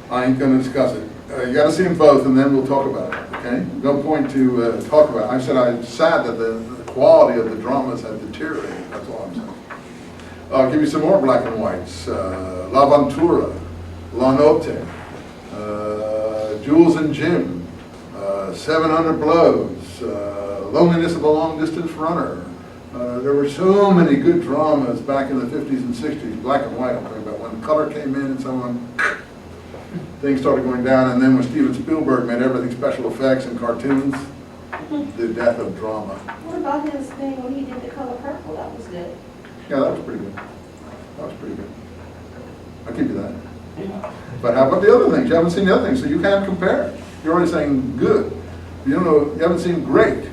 I ain't going to discuss it. You got to see them both, and then we'll talk about it. Okay? No point to talk about it. I said I'm sad that the quality of the dramas have deteriorated. That's all I'm saying. I'll give you some more black and whites. La Ventura, La Notte, Jules and Jim, 700 Blows, Loneliness of a Long Distance Runner. There were so many good dramas back in the 50s and 60s, black and white. I'm talking about when color came in and someone, things started going down, and then when Steven Spielberg made everything special effects and cartoons, the death of drama. What about his thing when he did The Color Purple? That was good. Yeah, that was pretty good. That was pretty good. I'll give you that. But how about the other things? You haven't seen the other things, so you can't compare. You're already saying good. You don't know, you haven't seen great.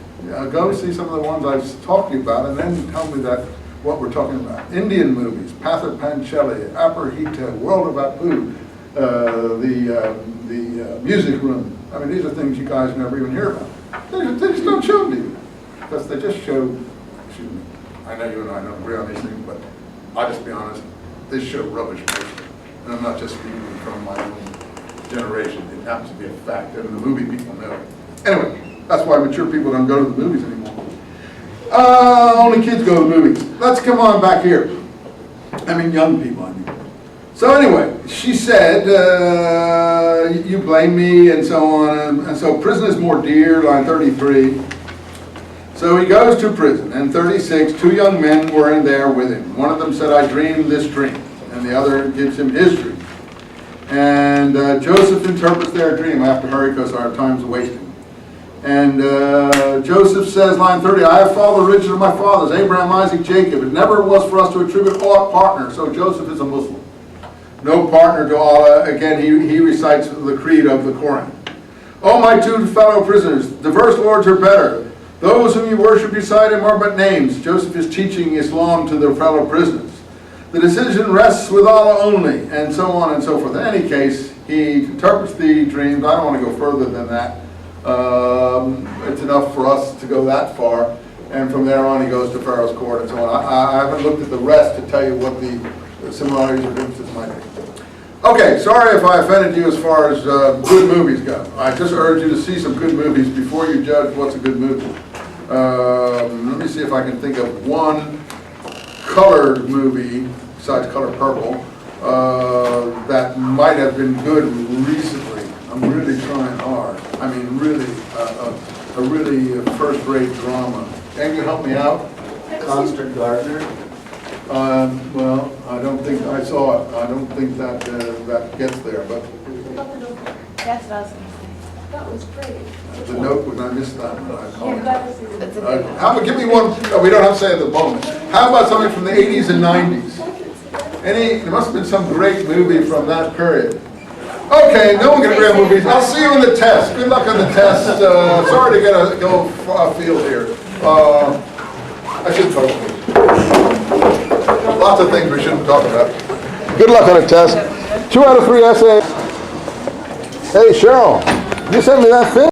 Go see some of the ones I've talked to you about, and then tell me that what we're talking about. Indian movies, Pather Panchali, Aparhita, World of Apu, the Music Room. I mean, these are things you guys never even hear about. They just don't show them to you. Because they just show, excuse me, I know you and I don't agree on these things, but I'll just be honest, they show rubbish mostly. And I'm not just speaking from my own generation. It happens to be a fact, and the movie people know it. Anyway, that's why mature people don't go to the movies anymore. Only kids go to the movies. Let's come on back here. I mean, young people, I mean. So anyway, she said, you blame me and so on, and so prison is more dear, line 33. So he goes to prison, and 36, two young men were in there with him. One of them said, I dreamed this dream, and the other gives him his dream. And Joseph interprets their dream. I have to hurry because our time's wasting. And Joseph says, line 30, I have followed the riches of my fathers, Abraham, Isaac, Jacob. It never was for us to attribute aught partner. So Joseph is a Muslim. No partner to Allah. Again, he recites the creed of the Koran. Oh, my two fellow prisoners, diverse lords are better. Those whom you worship beside him are but names. Joseph is teaching Islam to their fellow prisoners. The decision rests with Allah only, and so on and so forth. In any case, he interprets the dreams. I don't want to go further than that. It's enough for us to go that far. And from there on, he goes to Pharaoh's court and so on. I haven't looked at the rest to tell you what the similarities or differences might be. Okay, sorry if I offended you as far as good movies go. I just urge you to see some good movies before you judge what's a good movie. Let me see if I can think of one colored movie, besides Color Purple, that might have been good recently. I'm really trying hard. I mean, really, a really first-rate drama. Can you help me out? Constant Gardener. Well, I don't think I saw it. I don't think that that gets there, but That's what I was going to say. That was great. The Notebook, I missed that one. I Yeah, apologize. that was a That's a Uh, good one. How about, give me one, oh, we don't have to say at the moment. How about something from the 80s and 90s? There must have been some great movie from that period. Okay, no one can agree on movies. I'll see you in the test. Good luck on the test. Sorry to go far afield here. I shouldn't talk about lots of things we shouldn't talk about. Good luck on the test. 2 out of 3 essays. Hey, Cheryl, you sent me that thing?